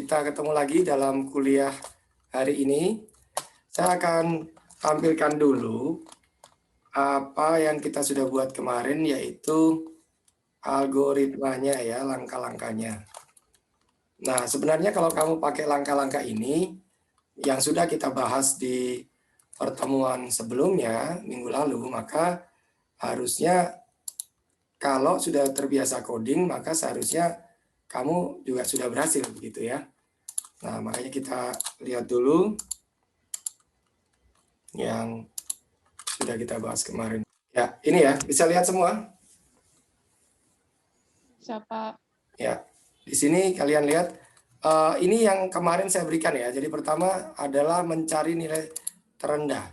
kita ketemu lagi dalam kuliah hari ini. Saya akan tampilkan dulu apa yang kita sudah buat kemarin, yaitu algoritmanya ya, langkah-langkahnya. Nah, sebenarnya kalau kamu pakai langkah-langkah ini, yang sudah kita bahas di pertemuan sebelumnya, minggu lalu, maka harusnya kalau sudah terbiasa coding, maka seharusnya kamu juga sudah berhasil begitu ya. Nah, makanya kita lihat dulu yang sudah kita bahas kemarin. Ya, ini ya, bisa lihat semua? Siapa? Ya, di sini kalian lihat, ini yang kemarin saya berikan ya. Jadi pertama adalah mencari nilai terendah.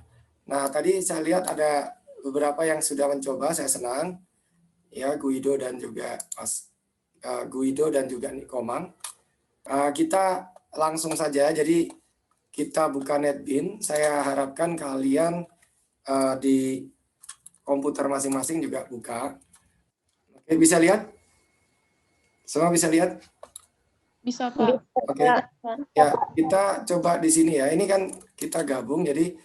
Nah, tadi saya lihat ada beberapa yang sudah mencoba, saya senang. Ya, Guido dan juga Guido dan juga Nikomang. Kita langsung saja, jadi kita buka NetBeans. Saya harapkan kalian di komputer masing-masing juga buka. Oke, bisa lihat? Semua bisa lihat? Bisa, Pak. Oke. Ya, kita coba di sini ya. Ini kan kita gabung, jadi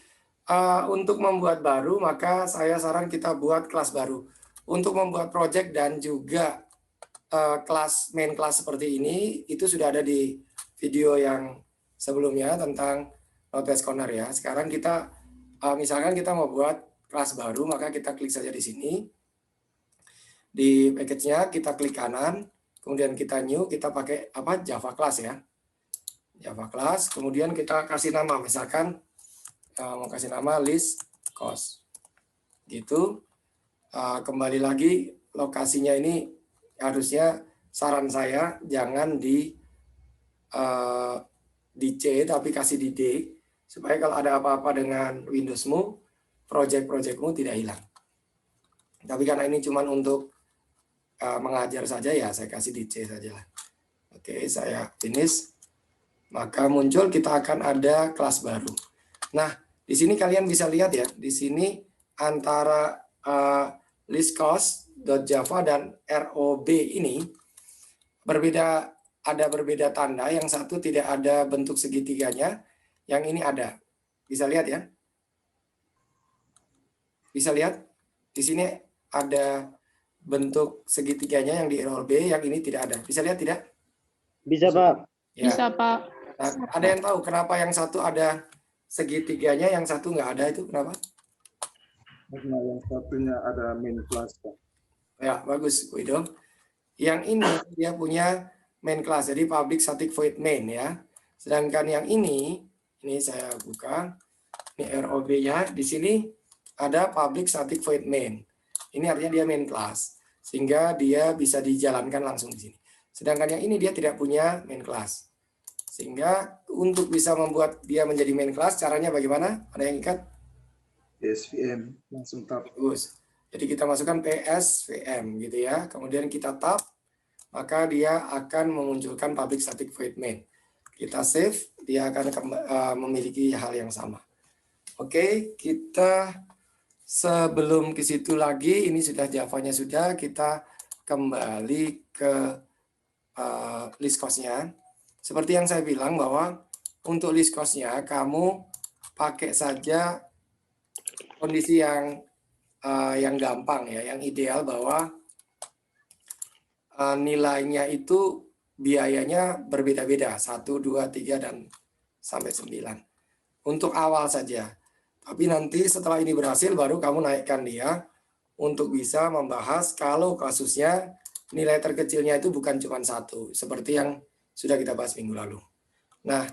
untuk membuat baru, maka saya saran kita buat kelas baru. Untuk membuat project dan juga main kelas seperti ini, itu sudah ada di video yang sebelumnya tentang Node.js Corner ya. Sekarang kita, misalkan kita mau buat kelas baru, maka kita klik saja di sini. Di package-nya kita klik kanan, kemudian kita new, kita pakai apa? Java class ya. Java class, kemudian kita kasih nama, misalkan mau kasih nama list cost. Gitu. Kembali lagi, lokasinya ini harusnya saran saya jangan di C tapi kasih di D, supaya kalau ada apa-apa dengan Windowsmu, project-projectmu tidak hilang. Tapi karena ini cuma untuk mengajar saja ya, saya kasih di C saja. Oke, saya finish. Maka muncul kita akan ada kelas baru. Nah, di sini kalian bisa lihat ya, di sini antara listcost.java dan ROB ini berbeda, ada berbeda tanda. Yang satu tidak ada bentuk segitiganya, yang ini ada. Bisa lihat ya? Bisa lihat? Di sini ada bentuk segitiganya yang di ROB, yang ini tidak ada. Bisa lihat tidak? Bisa, Pak. Ya. Bisa, Pak. Nah, ada yang tahu kenapa yang satu ada segitiganya, yang satu nggak ada, itu kenapa? Karena yang satunya ada main class, Pak. Ya, bagus, Guido. Yang ini dia punya main class, jadi public static void main ya. Sedangkan yang ini saya buka, ini ROB-nya, di sini ada public static void main. Ini artinya dia main class, sehingga dia bisa dijalankan langsung di sini. Sedangkan yang ini dia tidak punya main class. Sehingga untuk bisa membuat dia menjadi main class, caranya bagaimana? Ada yang ikat? PSVM, langsung tap. Bagus. Jadi kita masukkan PSVM gitu ya. Kemudian kita tap, maka dia akan memunculkan public static void main. Kita save, dia akan memiliki hal yang sama. Oke, kita sebelum ke situ lagi, ini sudah Java-nya sudah, kita kembali ke list cost-nya. Seperti yang saya bilang bahwa untuk list cost-nya kamu pakai saja kondisi yang gampang ya, yang ideal, bahwa nilainya itu biayanya berbeda-beda, 1, 2, 3, dan sampai 9. Untuk awal saja. Tapi nanti setelah ini berhasil, baru kamu naikkan dia untuk bisa membahas kalau kasusnya nilai terkecilnya itu bukan cuma 1, seperti yang sudah kita bahas minggu lalu. Nah,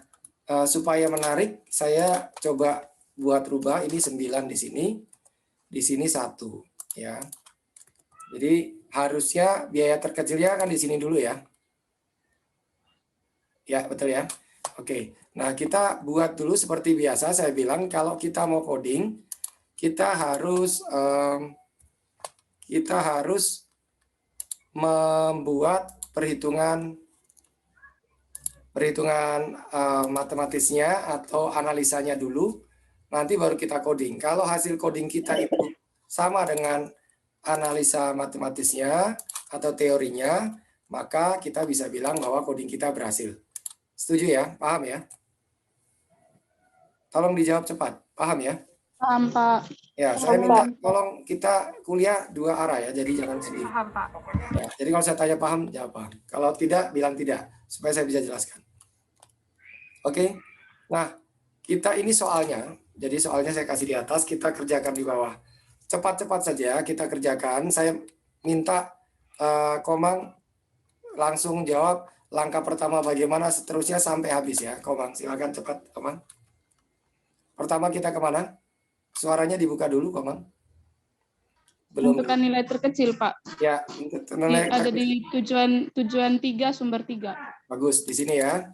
supaya menarik, saya coba buat rubah ini 9 di sini 1 ya. Jadi harusnya biaya terkecilnya kan di sini dulu ya. Ya, betul ya. Oke. Nah, kita buat dulu seperti biasa. Saya bilang kalau kita mau coding, kita harus membuat perhitungan matematisnya atau analisanya dulu, nanti baru kita coding. Kalau hasil coding kita itu sama dengan analisa matematisnya atau teorinya, maka kita bisa bilang bahwa coding kita berhasil. Setuju ya? Paham ya? Tolong dijawab cepat. Paham ya? Paham, Pak. Ya, saya minta tolong kita kuliah dua arah ya, jadi jangan sendiri. Paham, Pak. Ya, jadi kalau saya tanya paham, jawab paham. Kalau tidak, bilang tidak, supaya saya bisa jelaskan. Oke, nah kita ini soalnya, jadi soalnya saya kasih di atas, kita kerjakan di bawah. Cepat-cepat saja kita kerjakan. Saya minta Komang langsung jawab langkah pertama bagaimana, seterusnya sampai habis ya. Komang, silakan cepat, Komang. Pertama kita kemana? Suaranya dibuka dulu, Komang. Belum. Tentukan nilai terkecil, Pak. Ya, nilai Ada di tujuan 3, sumber 3. bagus di sini ya.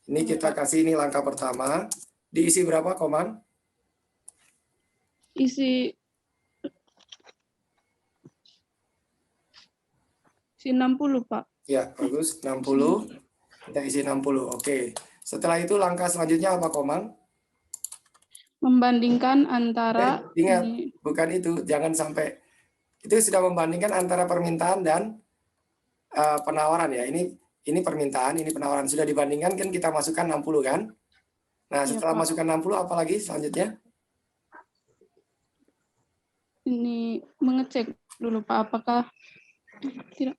Ini kita kasih ini langkah pertama. Diisi berapa, Komang? Isi 60, Pak. Ya, bagus. 60. Kita isi 60. Oke. Setelah itu langkah selanjutnya apa, Komang? Membandingkan antara Ingat, ini, bukan itu. Jangan sampai itu sudah membandingkan antara permintaan dan penawaran ya. Ini permintaan, ini penawaran. Sudah dibandingkan kan kita masukkan 60 kan? Nah, setelah Pak. masukkan 60 apa lagi selanjutnya? ini mengecek dulu, Pak, apakah tidak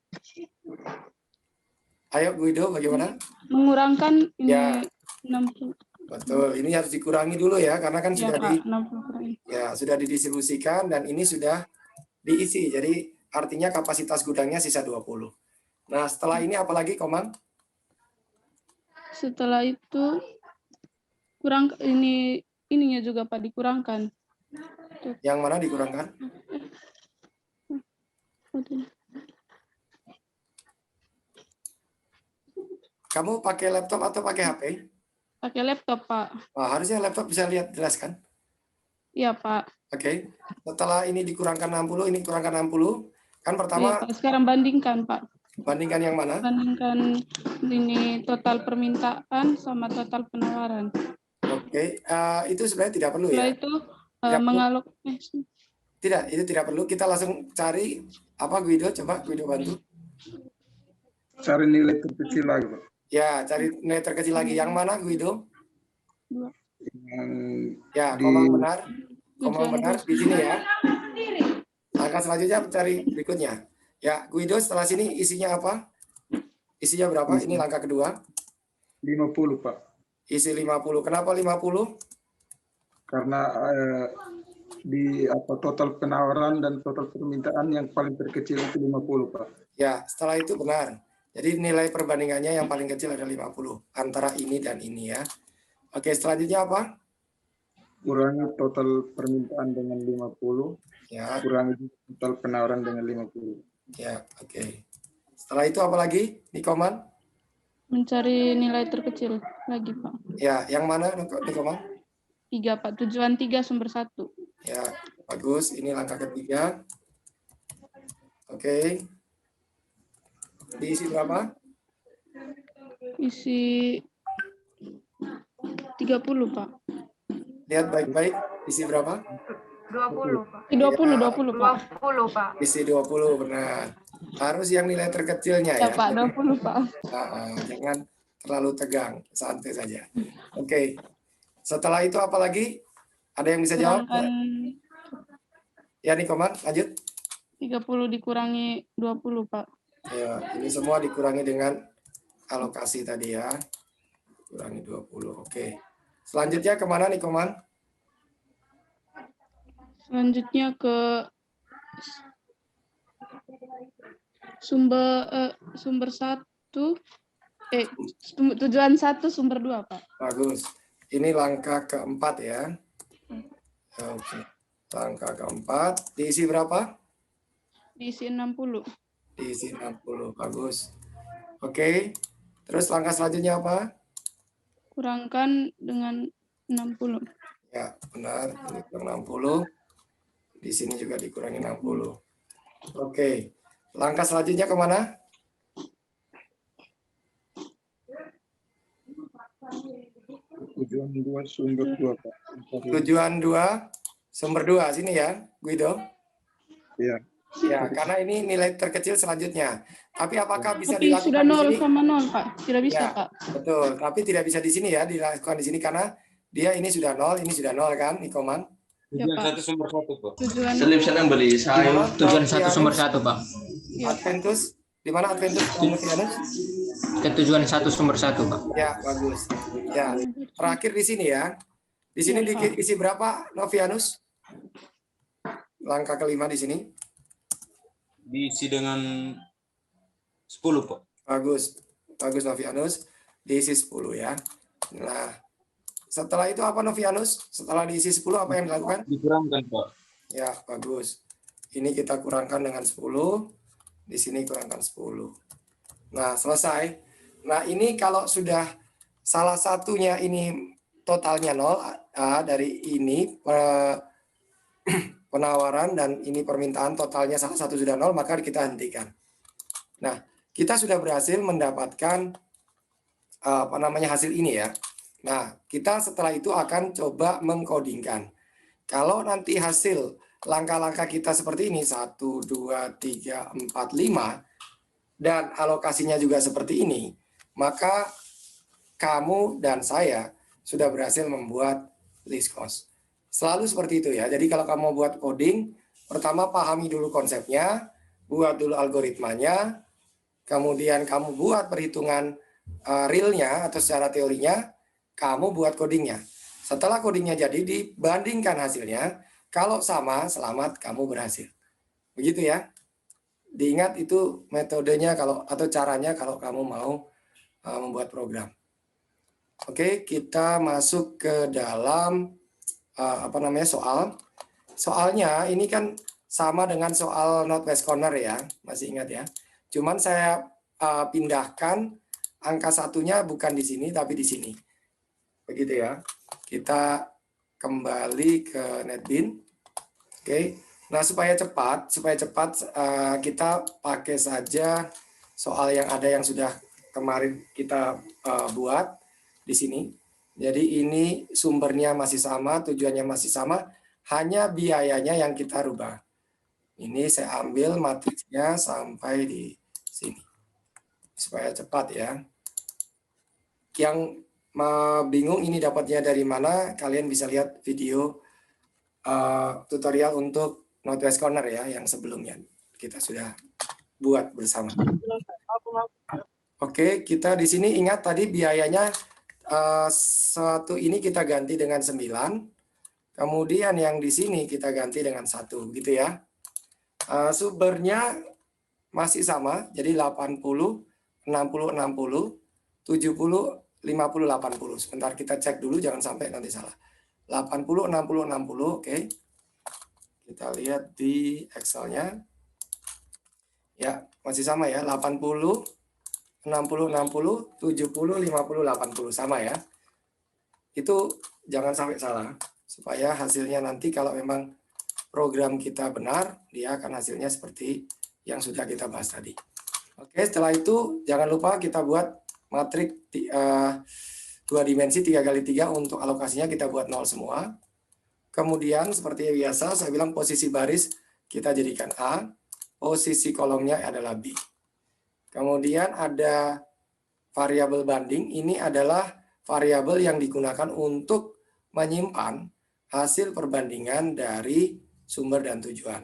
Ayo Guido, bagaimana? mengurangkan ini Ya. 60. Betul, ini harus dikurangi dulu ya, karena kan Ya, sudah Pak, 60 kurangi. sudah didistribusikan dan ini sudah diisi. Jadi artinya kapasitas gudangnya sisa 20. Nah, setelah ini apalagi, Komang? Setelah itu ininya juga, Pak, dikurangkan. Yang mana dikurangkan? Kamu pakai laptop atau pakai HP? Pakai laptop, Pak. Nah, harusnya laptop bisa lihat jelas kan? Iya, Pak. Oke. Setelah ini dikurangkan 60, ini kurangkan 60. Kan pertama Iya, Pak. Sekarang bandingkan, Pak. bandingkan yang mana? Bandingkan ini total permintaan sama total penawaran. Oke, itu sebenarnya tidak perlu Setelah ya. itu Tidak perlu. mengalok Tidak, itu tidak perlu. Kita langsung cari apa, Guido? Coba Guido bantu. Cari nilai terkecil lagi, Pak. Ya, cari nilai terkecil lagi. Yang mana, Guido? Yang Ya, di Komang benar. Komang Tujuan benar di sini ya. Langkah selanjutnya cari berikutnya. Ya, Guido setelah sini isinya apa? Isinya berapa? Ini langkah kedua. 50, Pak. Isi 50. Kenapa 50? Karena di total penawaran dan total permintaan yang paling terkecil itu 50, Pak. Ya, setelah itu benar. Jadi nilai perbandingannya yang paling kecil ada 50 antara ini dan ini ya. Oke, selanjutnya apa? Kurangi total permintaan dengan 50, Ya, kurangi total penawaran dengan 50. ya, oke. Setelah itu apa lagi? Nikoman? mencari nilai terkecil lagi, Pak. Ya, yang mana Nikoman? 3, Pak. Tujuan 3, sumber 1. Ya, bagus. Ini langkah ketiga. Oke. Diisi berapa? Isi 30, Pak. Lihat baik-baik. Isi berapa? 20, Pak. 20, Pak. 20, Pak. Isi 20, benar. Harus yang nilai terkecilnya Ya, ya. Pak, 20, Pak. Jangan terlalu tegang, santai saja. Oke. Setelah itu apa lagi? Ada yang bisa jawab? Kurangkan Ya, Nikoman, lanjut. 30 dikurangi 20, Pak. Ya, ini semua dikurangi dengan alokasi tadi ya. Kurangi 20. Oke. Selanjutnya kemana nih, Koman? Selanjutnya ke sumber 1, tujuan 1, sumber 2, Pak. Bagus. Ini langkah keempat ya. Oke. Langkah keempat. Diisi berapa? Diisi 60. Diisi 60. Bagus. Oke. Terus langkah selanjutnya apa? Kurangkan dengan 60. Ya, benar. Ini kurang 60. Di sini juga dikurangi 60. Oke. Langkah selanjutnya kemana? Tujuan 2, sumber 2, Pak. Tujuan 2, sumber 2. Sini ya, Guido. Iya. Ya, karena ini nilai terkecil selanjutnya. Tapi apakah bisa Tapi dilakukan sudah di 0 sini? sama 0, Pak. Tidak bisa, Ya, Pak. betul. Tapi tidak bisa di sini ya, dilakukan di sini karena dia ini sudah 0, ini sudah 0 kan, Ikoman? Ya, Tujuan Pak. satu sumber satu, Pak. Tujuan Selip senang beli sayur. Tujuan 1/1, Pak. ya, Pak. Adventus, di mana Adventus? Novianus? Ketujuan 1/1, Pak. Ya, bagus. Ya, terakhir di sini ya. Di sini Ya, Pak. diisi berapa, Novianus? Langkah kelima di sini. Diisi dengan 10, Pak. Bagus. Bagus, Novianus. Diisi 10 ya. Nah, setelah itu apa, Novianus? Setelah diisi 10, apa yang dilakukan? Dikurangkan, Pak. Ya, bagus. Ini kita kurangkan dengan 10. Di sini kurangkan 10. Nah, selesai. Nah, ini kalau sudah salah satunya ini totalnya 0, dari ini penawaran dan ini permintaan totalnya salah satu sudah 0, maka kita hentikan. Nah, kita sudah berhasil mendapatkan hasil ini ya. Nah, kita setelah itu akan coba mengkodingkan. Kalau nanti hasil langkah-langkah kita seperti ini 1, 2, 3, 4, 5 dan alokasinya juga seperti ini, maka kamu dan saya sudah berhasil membuat list cost. Selalu seperti itu ya. Jadi kalau kamu buat coding, pertama pahami dulu konsepnya, buat dulu algoritmanya, kemudian kamu buat perhitungan realnya atau secara teorinya, kamu buat codingnya. Setelah codingnya jadi, dibandingkan hasilnya, kalau sama, selamat, kamu berhasil. Begitu ya. Diingat itu metodenya atau caranya kalau kamu mau membuat program. Oke, kita masuk ke dalam soal. Soalnya ini kan sama dengan soal Northwest Corner ya, masih ingat ya. Cuman saya pindahkan angka satunya bukan di sini tapi di sini. Begitu ya. Kita kembali ke NetBeans. Oke. Nah, supaya cepat kita pakai saja soal yang ada yang sudah kemarin kita buat di sini. Jadi ini sumbernya masih sama, tujuannya masih sama, hanya biayanya yang kita rubah. Ini saya ambil matriksnya sampai di sini. Supaya cepat ya. Yang bingung ini dapatnya dari mana, kalian bisa lihat video tutorial untuk Northwest Corner ya, yang sebelumnya kita sudah buat bersama. Oke, kita di sini ingat tadi biayanya satu ini kita ganti dengan 9, kemudian yang di sini kita ganti dengan 1, gitu ya. Sumbernya masih sama, jadi 80, 60, 60, 70, 50, 80. Sebentar kita cek dulu, jangan sampai nanti salah. 80, 60, 60, oke. Kita lihat di Excel-nya. Ya, masih sama ya, 80, 60, 60, 70, 50, 80. Sama ya. Itu jangan sampai salah. Supaya hasilnya nanti kalau memang program kita benar, dia akan hasilnya seperti yang sudah kita bahas tadi. Oke, setelah itu jangan lupa kita buat matriks 2 dimensi 3x3 untuk alokasinya kita buat 0 semua. Kemudian seperti biasa saya bilang posisi baris kita jadikan A, posisi kolomnya adalah B. Kemudian ada variabel banding, ini adalah variabel yang digunakan untuk menyimpan hasil perbandingan dari sumber dan tujuan.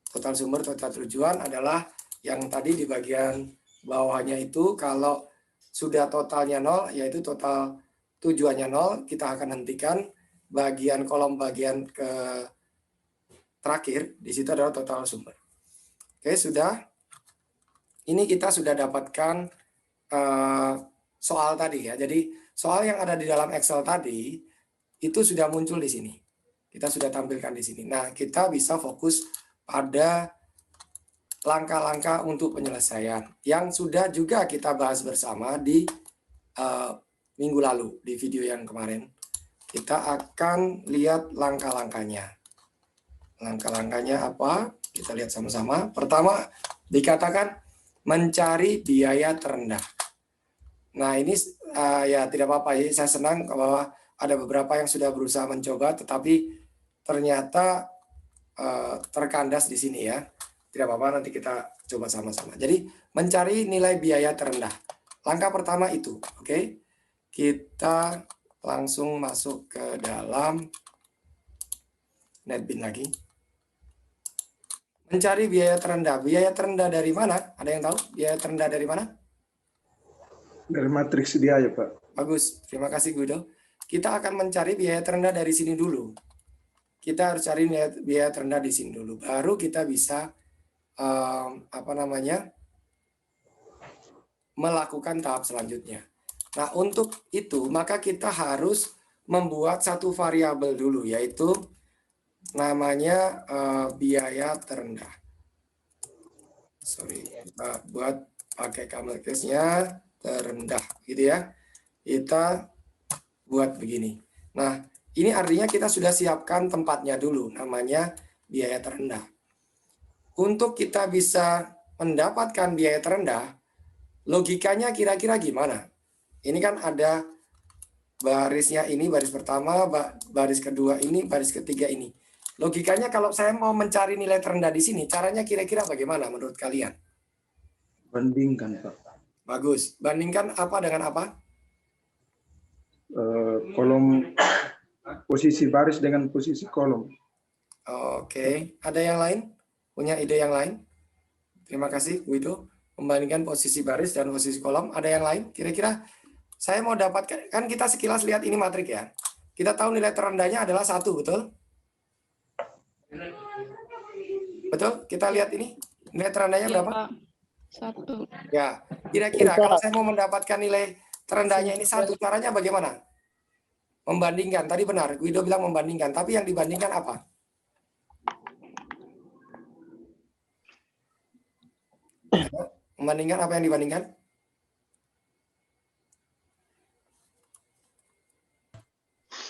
Total sumber, total tujuan adalah yang tadi di bagian bawahnya itu, kalau sudah totalnya 0, yaitu total tujuannya 0, kita akan hentikan. Bagian kolom bagian ke terakhir, di situ adalah total sumber. Oke, sudah. Ini kita sudah dapatkan soal tadi ya. Jadi soal yang ada di dalam Excel tadi itu sudah muncul di sini. Kita sudah tampilkan di sini. Nah, kita bisa fokus pada langkah-langkah untuk penyelesaian yang sudah juga kita bahas bersama di minggu lalu di video yang kemarin. Kita akan lihat langkah-langkahnya. Langkah-langkahnya apa? Kita lihat sama-sama. Pertama, dikatakan mencari biaya terendah. Nah, ini ya tidak apa-apa. Saya senang bahwa ada beberapa yang sudah berusaha mencoba, tetapi ternyata terkandas di sini ya. Tidak apa-apa, nanti kita coba sama-sama. Jadi mencari nilai biaya terendah. Langkah pertama itu, oke? Kita langsung masuk ke dalam NetBeans lagi. Mencari biaya terendah. Biaya terendah dari mana? Ada yang tahu biaya terendah dari mana? Dari matriks biaya, Pak. Bagus, terima kasih Guido. Kita akan mencari biaya terendah dari sini dulu. Kita harus cari biaya terendah di sini dulu. Baru kita bisa melakukan tahap selanjutnya. Nah, untuk itu maka kita harus membuat satu variabel dulu, yaitu namanya biaya terendah. Sorry, kita buat pakai camel case-nya terendah, gitu ya. Kita buat begini. Nah, ini artinya kita sudah siapkan tempatnya dulu, namanya biaya terendah. Untuk kita bisa mendapatkan biaya terendah, logikanya kira-kira gimana? Ini kan ada barisnya ini, baris pertama, baris kedua ini, baris ketiga ini. Logikanya kalau saya mau mencari nilai terendah di sini, caranya kira-kira bagaimana menurut kalian? Bandingkan, Pak. Bagus. Bandingkan apa dengan apa? Kolom posisi baris dengan posisi kolom. Oke. Ada yang lain? Punya ide yang lain? Terima kasih, Guido. Membandingkan posisi baris dan posisi kolom. Ada yang lain? Kira-kira saya mau dapatkan, kan kita sekilas lihat ini matrik ya. Kita tahu nilai terendahnya adalah 1, betul? Betul? Kita lihat ini. Nilai terendahnya Iya, berapa? Pak. 1. Ya, kira-kira kalau saya mau mendapatkan nilai terendahnya ini 1, caranya bagaimana? Membandingkan, tadi benar, Guido bilang membandingkan, tapi yang dibandingkan apa? Membandingkan apa yang dibandingkan?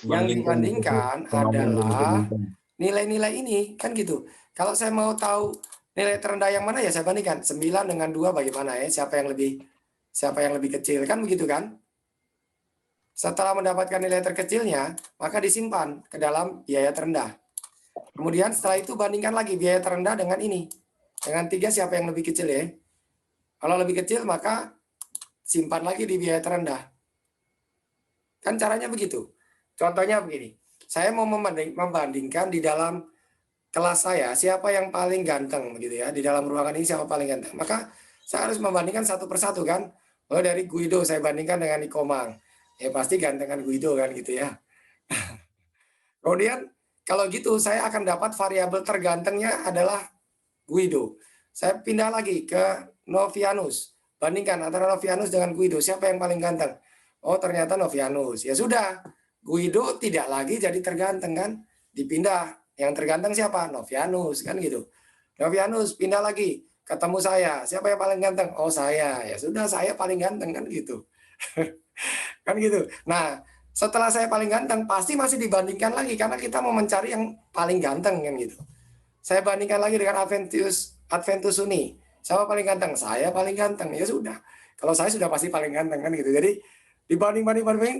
Yang dibandingkan adalah nilai-nilai ini, kan gitu. Kalau saya mau tahu nilai terendah yang mana ya saya bandingkan 9 dengan 2 bagaimana ya, siapa yang lebih kecil, kan begitu kan? Setelah mendapatkan nilai terkecilnya, maka disimpan ke dalam biaya terendah. Kemudian setelah itu bandingkan lagi biaya terendah dengan ini. Dengan 3 siapa yang lebih kecil ya? Kalau lebih kecil maka simpan lagi di biaya terendah. Kan caranya begitu. Contohnya begini. Saya mau membandingkan di dalam kelas saya siapa yang paling ganteng begitu ya. Di dalam ruangan ini siapa paling ganteng. Maka saya harus membandingkan satu persatu kan. Oh, dari Guido saya bandingkan dengan Ikomang. Ya pasti gantengan Guido kan gitu ya. Kemudian kalau gitu saya akan dapat variabel tergantengnya adalah Guido. Saya pindah lagi ke Novianus. Bandingkan antara Novianus dengan Guido. Siapa yang paling ganteng? Oh ternyata Novianus. Ya sudah. Guido tidak lagi jadi terganteng kan. Dipindah. Yang terganteng siapa? Novianus kan gitu. Novianus pindah lagi. Ketemu saya. Siapa yang paling ganteng? Oh saya. Ya sudah saya paling ganteng kan gitu. Kan gitu. Nah setelah saya paling ganteng pasti masih dibandingkan lagi. Karena kita mau mencari yang paling ganteng kan gitu. Saya bandingkan lagi dengan Adventus Uni. Siapa paling ganteng? Saya paling ganteng. Ya sudah. Kalau saya sudah pasti paling ganteng kan gitu. Jadi dibanding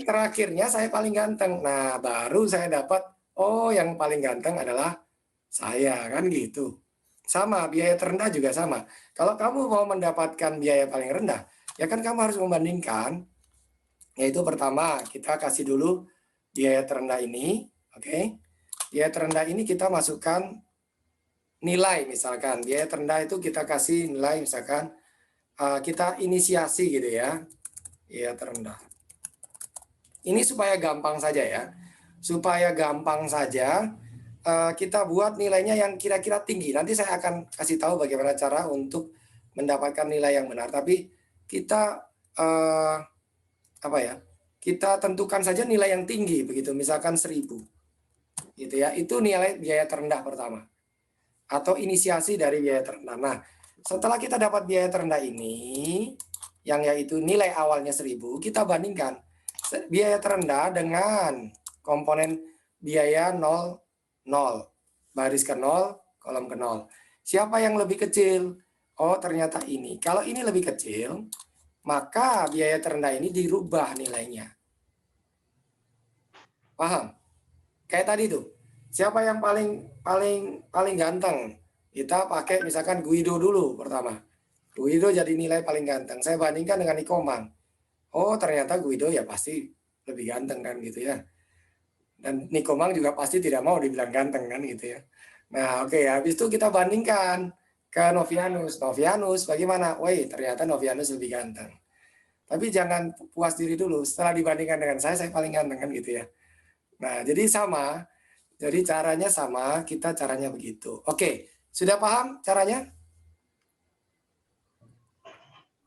terakhirnya saya paling ganteng. Nah, baru saya dapat oh yang paling ganteng adalah saya kan gitu. Sama, biaya terendah juga sama. Kalau kamu mau mendapatkan biaya paling rendah, ya kan kamu harus membandingkan. Yaitu pertama, kita kasih dulu biaya terendah ini, oke. Biaya terendah ini kita masukkan nilai misalkan. Biaya terendah itu kita kasih nilai misalkan kita inisiasi gitu ya. Biaya terendah. Ini supaya gampang saja ya. Supaya gampang saja kita buat nilainya yang kira-kira tinggi. Nanti saya akan kasih tahu bagaimana cara untuk mendapatkan nilai yang benar. Tapi kita kita tentukan saja nilai yang tinggi begitu, misalkan 1000 gitu ya. Itu nilai biaya terendah pertama atau inisiasi dari biaya terendah. Nah setelah kita dapat biaya terendah ini yang yaitu nilai awalnya 1000, kita bandingkan biaya terendah dengan komponen biaya 0, 0, baris ke 0, kolom ke 0. Siapa yang lebih kecil? Oh ternyata ini. Kalau ini lebih kecil, maka biaya terendah ini dirubah nilainya. Paham? Kayak tadi tuh. Siapa yang paling ganteng? Kita pakai misalkan Guido dulu pertama. Guido jadi nilai paling ganteng. Saya bandingkan dengan Nikomang. Oh, ternyata Guido ya pasti lebih ganteng kan gitu ya. Dan Nikomang juga pasti tidak mau dibilang ganteng kan gitu ya. Nah, oke, habis itu kita bandingkan ke Novianus. Novianus bagaimana? Woi, ternyata Novianus lebih ganteng. Tapi jangan puas diri dulu. Setelah dibandingkan dengan saya paling ganteng kan gitu ya. Nah, jadi sama. Jadi caranya sama, kita caranya begitu. Oke, sudah paham caranya?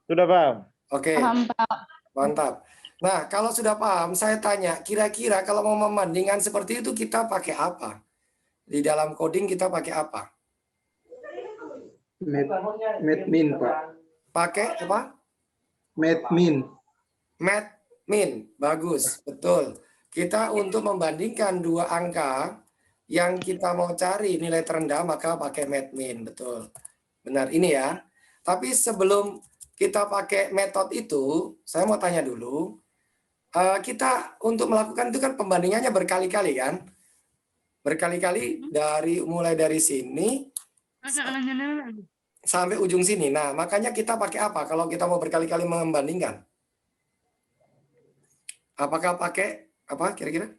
Sudah paham? Oke, Paham, Pak. mantap. Nah, kalau sudah paham, saya tanya, kira-kira kalau mau membandingkan seperti itu kita pakai apa? Di dalam coding kita pakai apa? Medmin, Pak. Pakai apa? Medmin. Medmin, bagus, betul. Kita untuk membandingkan dua angka yang kita mau cari nilai terendah, maka pakai medmin, betul. Benar, ini ya. Tapi sebelum kita pakai metode itu, saya mau tanya dulu, kita untuk melakukan itu kan pembandingannya berkali-kali kan? Berkali-kali mulai dari sini sampai ujung sini. Nah, makanya kita pakai apa kalau kita mau berkali-kali membandingkan? Apakah pakai apa kira-kira?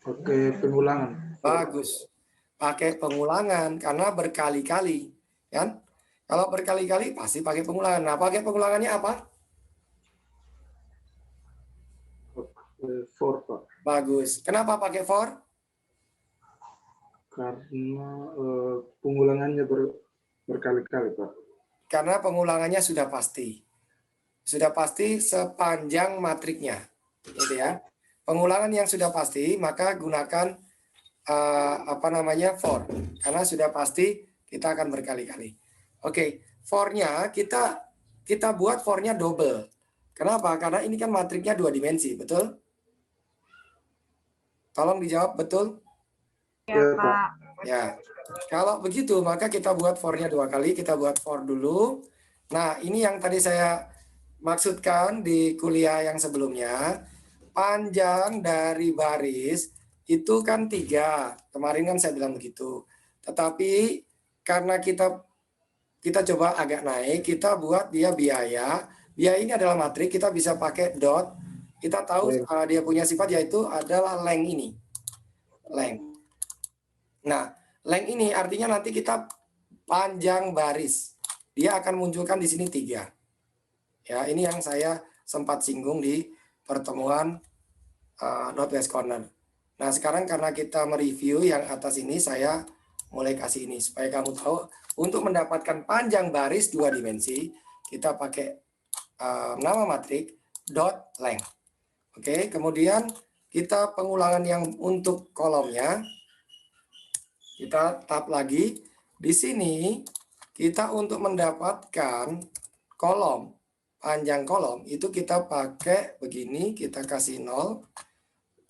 Oke, pengulangan. Bagus. Pakai pengulangan karena berkali-kali, kan? Kalau berkali-kali pasti pakai pengulangan. Nah, pakai pengulangannya apa? For, Pak. Bagus. Kenapa pakai for? Karena pengulangannya berkali-kali, Pak. Karena pengulangannya sudah pasti. Sudah pasti sepanjang matriknya. Gitu ya. Pengulangan yang sudah pasti, maka gunakan for. Karena sudah pasti kita akan berkali-kali. Oke, for-nya kita buat for-nya double. Kenapa? Karena ini kan matriknya 2 dimensi, betul? Tolong dijawab betul? Ya, Pak. Ya. Kalau begitu, maka kita buat for-nya 2 kali. Kita buat for dulu. Nah, ini yang tadi saya maksudkan di kuliah yang sebelumnya. Panjang dari baris itu kan 3. Kemarin kan saya bilang begitu. Tetapi karena kita coba agak naik, kita buat dia biaya. Biaya ini adalah matrik, kita bisa pakai dot. Kita tahu dia punya sifat yaitu adalah length ini. Length. Nah, length ini artinya nanti kita panjang baris. Dia akan munculkan di sini 3. Ya, ini yang saya sempat singgung di pertemuan Northwest Corner. Nah, sekarang karena kita mereview yang atas ini, saya mulai kasih ini supaya kamu tahu untuk mendapatkan panjang baris 2 dimensi, kita pakai nama matrik dot length. Oke, kemudian kita pengulangan yang untuk kolomnya, kita tab lagi. Di sini kita untuk mendapatkan kolom, panjang kolom, itu kita pakai begini, kita kasih 0,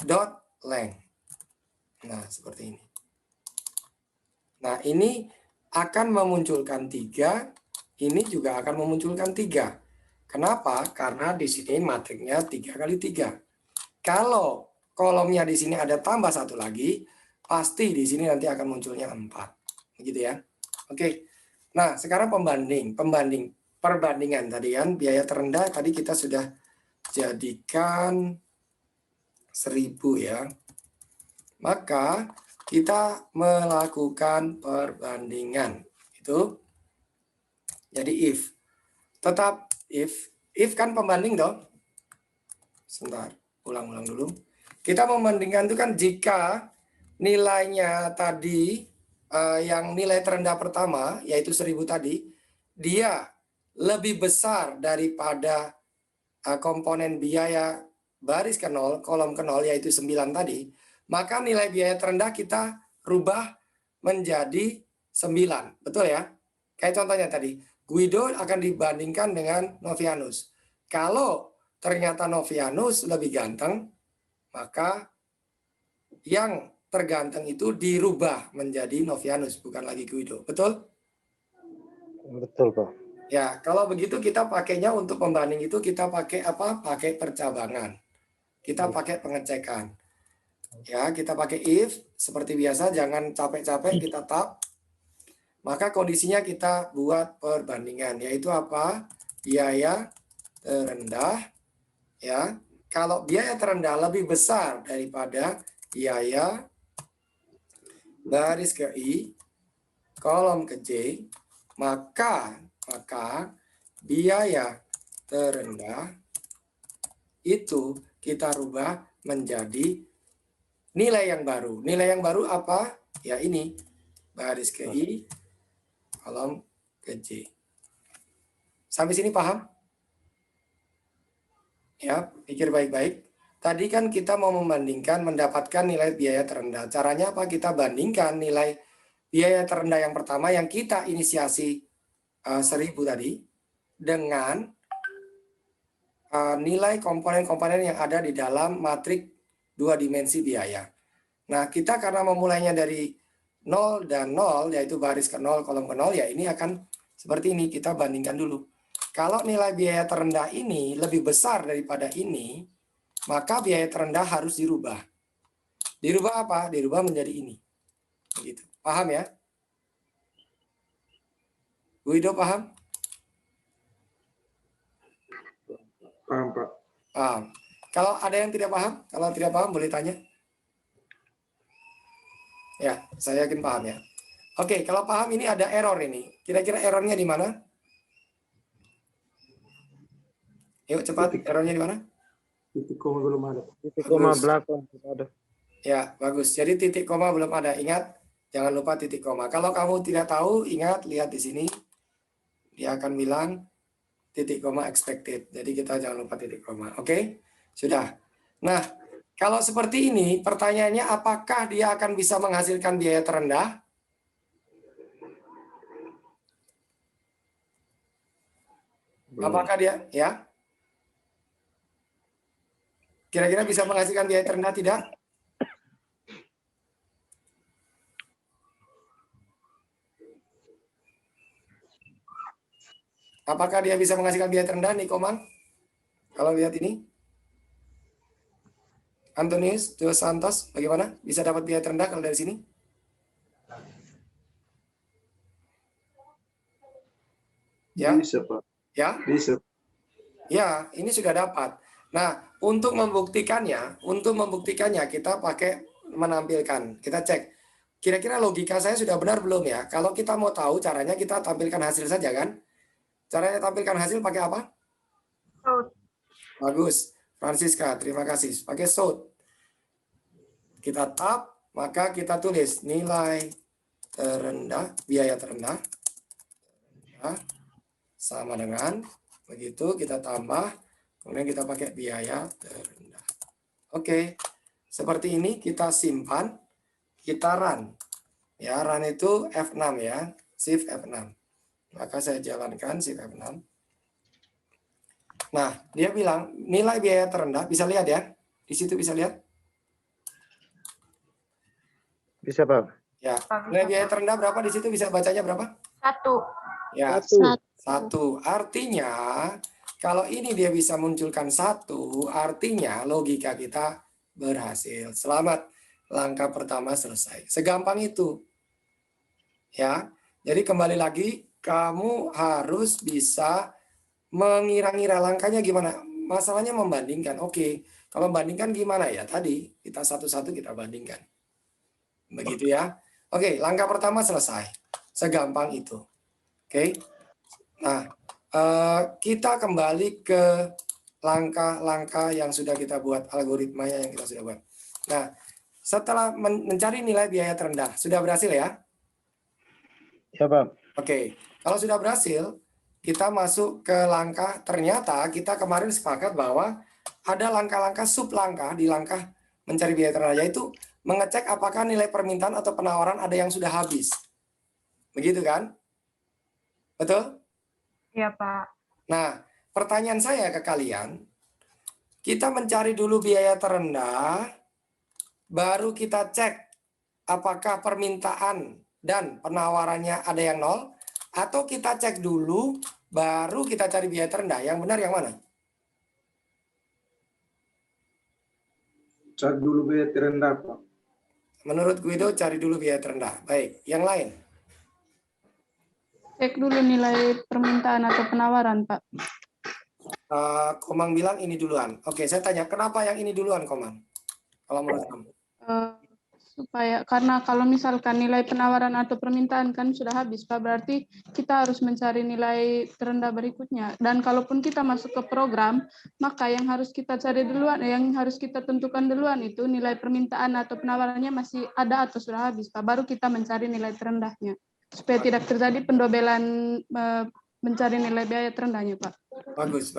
dot length. Nah, seperti ini. Nah, ini akan memunculkan 3, ini juga akan memunculkan 3. Kenapa? Karena di sini matriknya 3 kali 3. Kalau kolomnya di sini ada tambah 1 lagi, pasti di sini nanti akan munculnya 4. Begitu ya. Oke. Nah, sekarang perbandingan tadi kan, biaya terendah tadi kita sudah jadikan 1000 ya. Maka kita melakukan perbandingan. Itu jadi if. Tetap if kan pembanding dong. Sebentar, ulang-ulang dulu. Kita membandingkan itu kan jika nilainya tadi yang nilai terendah pertama yaitu 1000 tadi, dia lebih besar daripada komponen biaya baris ke 0, kolom ke 0 yaitu 9 tadi, maka nilai biaya terendah kita rubah menjadi 9. Betul ya? Kayak contohnya tadi, Guido akan dibandingkan dengan Novianus. Kalau ternyata Novianus lebih ganteng, maka yang terganteng itu dirubah menjadi Novianus, bukan lagi Guido. Betul? Betul, Pak. Ya, kalau begitu kita pakainya untuk pembanding itu kita pakai apa? Pakai percabangan. Kita pakai pengecekan. Ya, kita pakai if seperti biasa, jangan capek-capek kita tab. Maka kondisinya kita buat perbandingan, yaitu apa? Biaya terendah, ya. Kalau biaya terendah lebih besar daripada biaya baris ke I, kolom ke J, maka biaya terendah itu kita rubah menjadi nilai yang baru. Nilai yang baru apa? Ya ini, baris ke I, kolom ke J. Sampai sini paham? Ya, pikir baik-baik. Tadi kan kita mau membandingkan mendapatkan nilai biaya terendah. Caranya apa? Kita bandingkan nilai biaya terendah yang pertama yang kita inisiasi 1000 tadi dengan nilai komponen-komponen yang ada di dalam matrik 2 dimensi biaya. Nah, kita karena memulainya dari 0 dan 0, yaitu baris ke 0, kolom ke 0, ya ini akan seperti ini. Kita bandingkan dulu. Kalau nilai biaya terendah ini lebih besar daripada ini, maka biaya terendah harus dirubah. Dirubah apa? Dirubah menjadi ini. Begitu. Paham ya? Bu Ido paham? Paham, Pak. Paham. Kalau ada yang tidak paham, boleh tanya. Ya, saya yakin paham ya. Oke, kalau paham ini ada error ini. Kira-kira errornya di mana? Yuk cepat, errornya di mana? Titik koma belum ada. Titik koma Bagus. belakang tidak ada. Ya, bagus. Jadi titik koma belum ada. Ingat, jangan lupa titik koma. Kalau kamu tidak tahu, ingat, lihat di sini. Dia akan bilang titik koma expected. Jadi kita jangan lupa titik koma. Oke? Sudah. Nah, kalau seperti ini, pertanyaannya apakah dia akan bisa menghasilkan biaya terendah? Apakah dia, ya? Kira-kira bisa menghasilkan biaya terendah tidak? Apakah dia bisa menghasilkan biaya terendah nih, Komang? Kalau lihat ini. Antonius Dos Santos, bagaimana? Bisa dapat biaya terendah kalau dari sini? Ya, Bisa, Pak. ya, Bisa. ya, ini sudah dapat. Nah, untuk membuktikannya kita pakai menampilkan. Kita cek. Kira-kira logika saya sudah benar belum ya? Kalau kita mau tahu caranya kita tampilkan hasil saja kan? Caranya tampilkan hasil pakai apa? Out. Bagus. Francisca, terima kasih. Pakai sort. Kita tab, maka kita tulis nilai terendah, biaya terendah. Ya, sama dengan, begitu kita tambah, kemudian kita pakai biaya terendah. Oke, seperti ini kita simpan, kita run. Ya, run itu F6 ya, shift F6. Maka saya jalankan shift F6. Nah, dia bilang nilai biaya terendah, bisa lihat ya, di situ bisa lihat. Bisa, Pak. Ya, nilai biaya terendah berapa di situ, bisa bacanya berapa? 1. Ya, Satu. 1. Artinya, kalau ini dia bisa munculkan 1, artinya logika kita berhasil. Selamat, langkah pertama selesai. Segampang itu. Ya, jadi kembali lagi, kamu harus bisa mengira-ngira langkahnya gimana. Masalahnya membandingkan. Oke, kalau membandingkan gimana ya? Tadi kita satu-satu kita bandingkan. Begitu ya. Oke, langkah pertama selesai. Segampang itu. Oke. Nah, kita kembali ke langkah-langkah yang sudah kita buat, algoritmanya yang kita sudah buat. Nah, setelah mencari nilai biaya terendah, sudah berhasil ya? Ya, Pak. Oke, kalau sudah berhasil, kita masuk ke langkah, ternyata kita kemarin sepakat bahwa ada langkah-langkah sub langkah di langkah mencari biaya terendah, yaitu mengecek apakah nilai permintaan atau penawaran ada yang sudah habis. Begitu kan? Betul? Iya, Pak. Nah, pertanyaan saya ke kalian, kita mencari dulu biaya terendah, baru kita cek apakah permintaan dan penawarannya ada yang nol, atau kita cek dulu, baru kita cari biaya terendah. Yang benar yang mana? Cek dulu biaya terendah, Pak. Menurut Guido, cari dulu biaya terendah. Baik, yang lain? Cek dulu nilai permintaan atau penawaran, Pak. Komang bilang ini duluan. Oke, saya tanya, kenapa yang ini duluan, Komang? Kalau menurut kamu? Karena kalau misalkan nilai penawaran atau permintaan kan sudah habis, Pak, berarti kita harus mencari nilai terendah berikutnya. Dan kalaupun kita masuk ke program, maka yang harus kita cari duluan, yang harus kita tentukan duluan itu nilai permintaan atau penawarannya masih ada atau sudah habis, Pak. Baru kita mencari nilai terendahnya. Supaya tidak terjadi pendobelan mencari nilai biaya terendahnya, Pak. Bagus.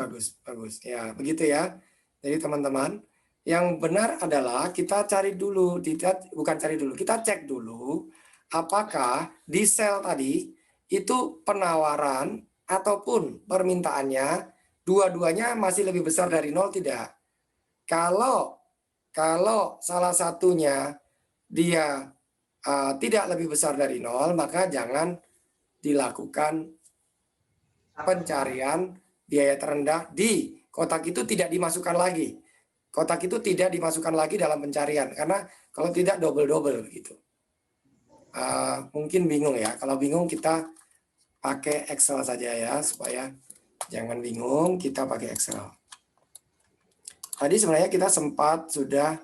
Ya, begitu ya. Jadi teman-teman, yang benar adalah kita cari dulu, kita cek dulu apakah di sel tadi itu penawaran ataupun permintaannya dua-duanya masih lebih besar dari 0 tidak. Kalau salah satunya dia tidak lebih besar dari 0, maka jangan dilakukan pencarian biaya terendah di kotak itu, tidak dimasukkan lagi. Kotak itu tidak dimasukkan lagi dalam pencarian, karena kalau tidak double gitu. Mungkin bingung ya. Kalau bingung kita pakai Excel saja ya, supaya jangan bingung, kita pakai Excel. Tadi sebenarnya kita sempat sudah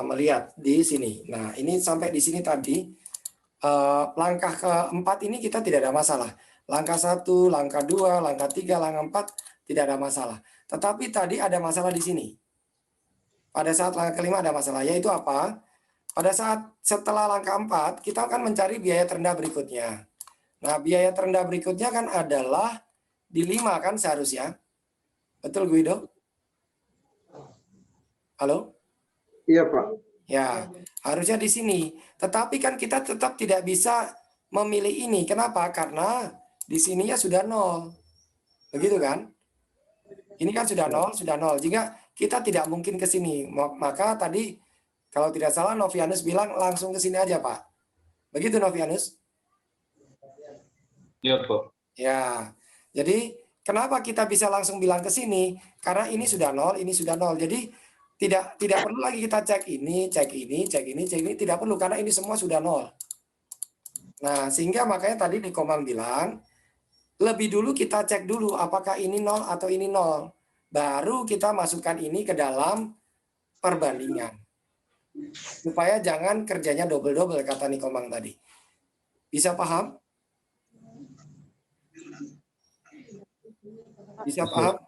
melihat di sini. Nah, ini sampai di sini tadi langkah keempat ini kita tidak ada masalah. Langkah 1, langkah 2, langkah 3, langkah 4 tidak ada masalah. Tetapi tadi ada masalah di sini. Pada saat langkah kelima ada masalah, yaitu apa? Pada saat setelah langkah 4, kita akan mencari biaya terendah berikutnya. Nah, biaya terendah berikutnya kan adalah di 5 kan seharusnya. Betul, Guido? Halo? Iya, Pak. Ya, harusnya di sini. Tetapi kan kita tetap tidak bisa memilih ini. Kenapa? Karena di sininya sudah 0. Begitu kan? Ini kan sudah 0. Jika kita tidak mungkin ke sini, maka tadi kalau tidak salah Novianus bilang langsung ke sini aja, Pak. Begitu, Novianus? Iya, Pak. Ya. Jadi kenapa kita bisa langsung bilang ke sini? Karena ini sudah 0, ini sudah 0. Jadi tidak perlu lagi kita cek ini, tidak perlu, karena ini semua sudah 0. Nah, sehingga makanya tadi di Komang bilang lebih dulu kita cek dulu apakah ini 0 atau ini 0. Baru kita masukkan ini ke dalam perbandingan. Supaya jangan kerjanya double-double, kata Nikomang tadi. Bisa paham? Bisa paham?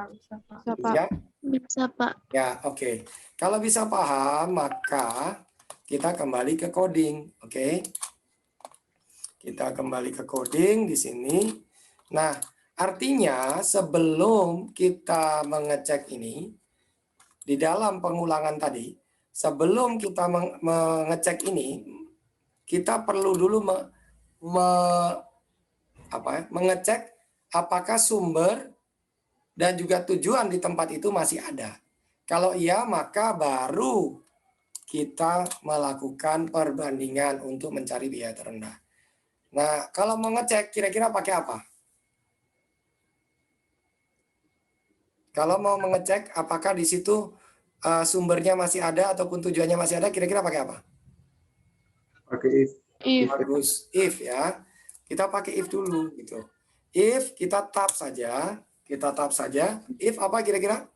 Bisa, Pak. Ya? Bisa, Pak. Ya, oke. Kalau bisa paham, maka kita kembali ke coding. Oke. Kita kembali ke coding di sini. Nah, artinya sebelum kita mengecek ini, di dalam pengulangan tadi, sebelum kita mengecek ini, kita perlu dulu mengecek apakah sumber dan juga tujuan di tempat itu masih ada. Kalau iya, maka baru kita melakukan perbandingan untuk mencari biaya terendah. Nah, kalau mau ngecek kira-kira pakai apa? Kalau mau mengecek apakah di situ sumbernya masih ada ataupun tujuannya masih ada, kira-kira pakai apa? Pakai if. If. Bagus, if ya. Kita pakai if dulu gitu. If kita tab saja, If apa kira-kira?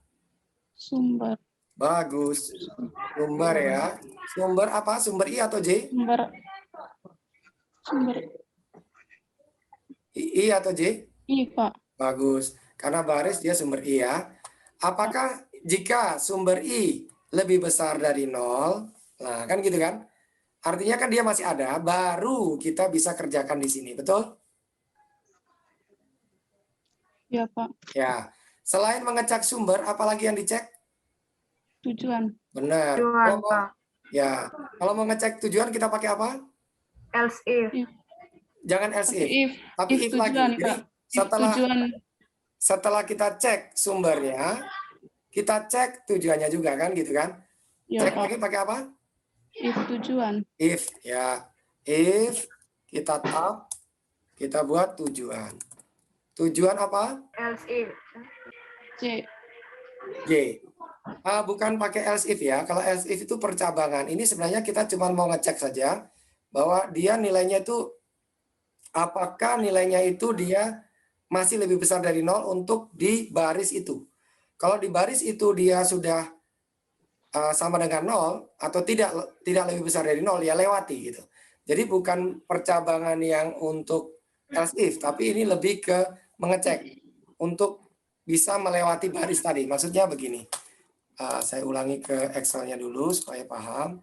Sumber. Bagus. Sumber ya. Sumber apa? Sumber I atau J? Sumber I atau J? I, Pak. Bagus. Karena baris dia sumber I ya. Apakah jika sumber I lebih besar dari 0, nah kan gitu kan? Artinya kan dia masih ada, baru kita bisa kerjakan di sini, betul? Ya, Pak. Ya. Selain mengecek sumber, apalagi yang dicek? Tujuan. Benar. Tujuan, Pak. Ya. Kalau mau ngecek tujuan kita pakai apa? Else if. Jangan else if, If. tapi If if lagi. tujuan, Jadi Pak. If tujuan. setelah kita cek sumbernya, kita cek tujuannya juga kan, gitu kan? Ya, Cek Pak. lagi pakai apa? If tujuan. If ya. If kita tab, kita buat tujuan. Tujuan apa? Else if. C. J. Bukan pakai else if ya. Kalau else if itu percabangan. Ini sebenarnya kita cuma mau ngecek saja bahwa dia nilainya itu apakah nilainya itu dia masih lebih besar dari 0 untuk di baris itu. Kalau di baris itu dia sudah sama dengan 0 atau tidak lebih besar dari 0, ya lewati gitu. Jadi bukan percabangan yang untuk else if, tapi ini lebih ke mengecek untuk bisa melewati baris tadi. Maksudnya begini. Saya ulangi ke Excel-nya dulu supaya paham.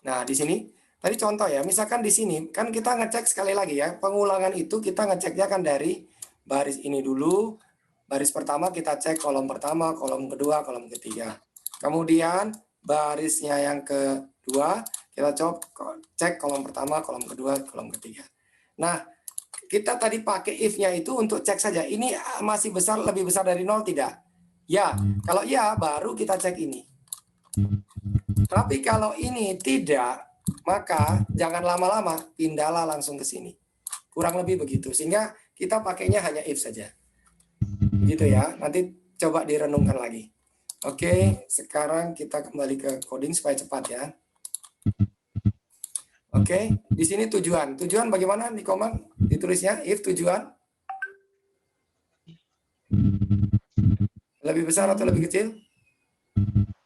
Nah, di sini tadi contoh ya, misalkan di sini kan kita ngecek sekali lagi ya, pengulangan itu kita ngeceknya kan dari baris ini dulu. Baris pertama kita cek kolom pertama, kolom kedua, kolom ketiga. Kemudian barisnya yang kedua kita cek kolom pertama, kolom kedua, kolom ketiga. Nah, kita tadi pakai if-nya itu untuk cek saja. Ini masih besar, lebih besar dari 0 tidak? Ya, kalau ya baru kita cek ini. Tapi kalau ini tidak, maka jangan lama-lama, pindahlah langsung ke sini. Kurang lebih begitu. Sehingga kita pakainya hanya if saja. Begitu ya. Nanti coba direnungkan lagi. Oke, sekarang kita kembali ke coding supaya cepat ya. Oke, di sini tujuan. Tujuan bagaimana di command ditulisnya? If tujuan lebih besar atau lebih kecil?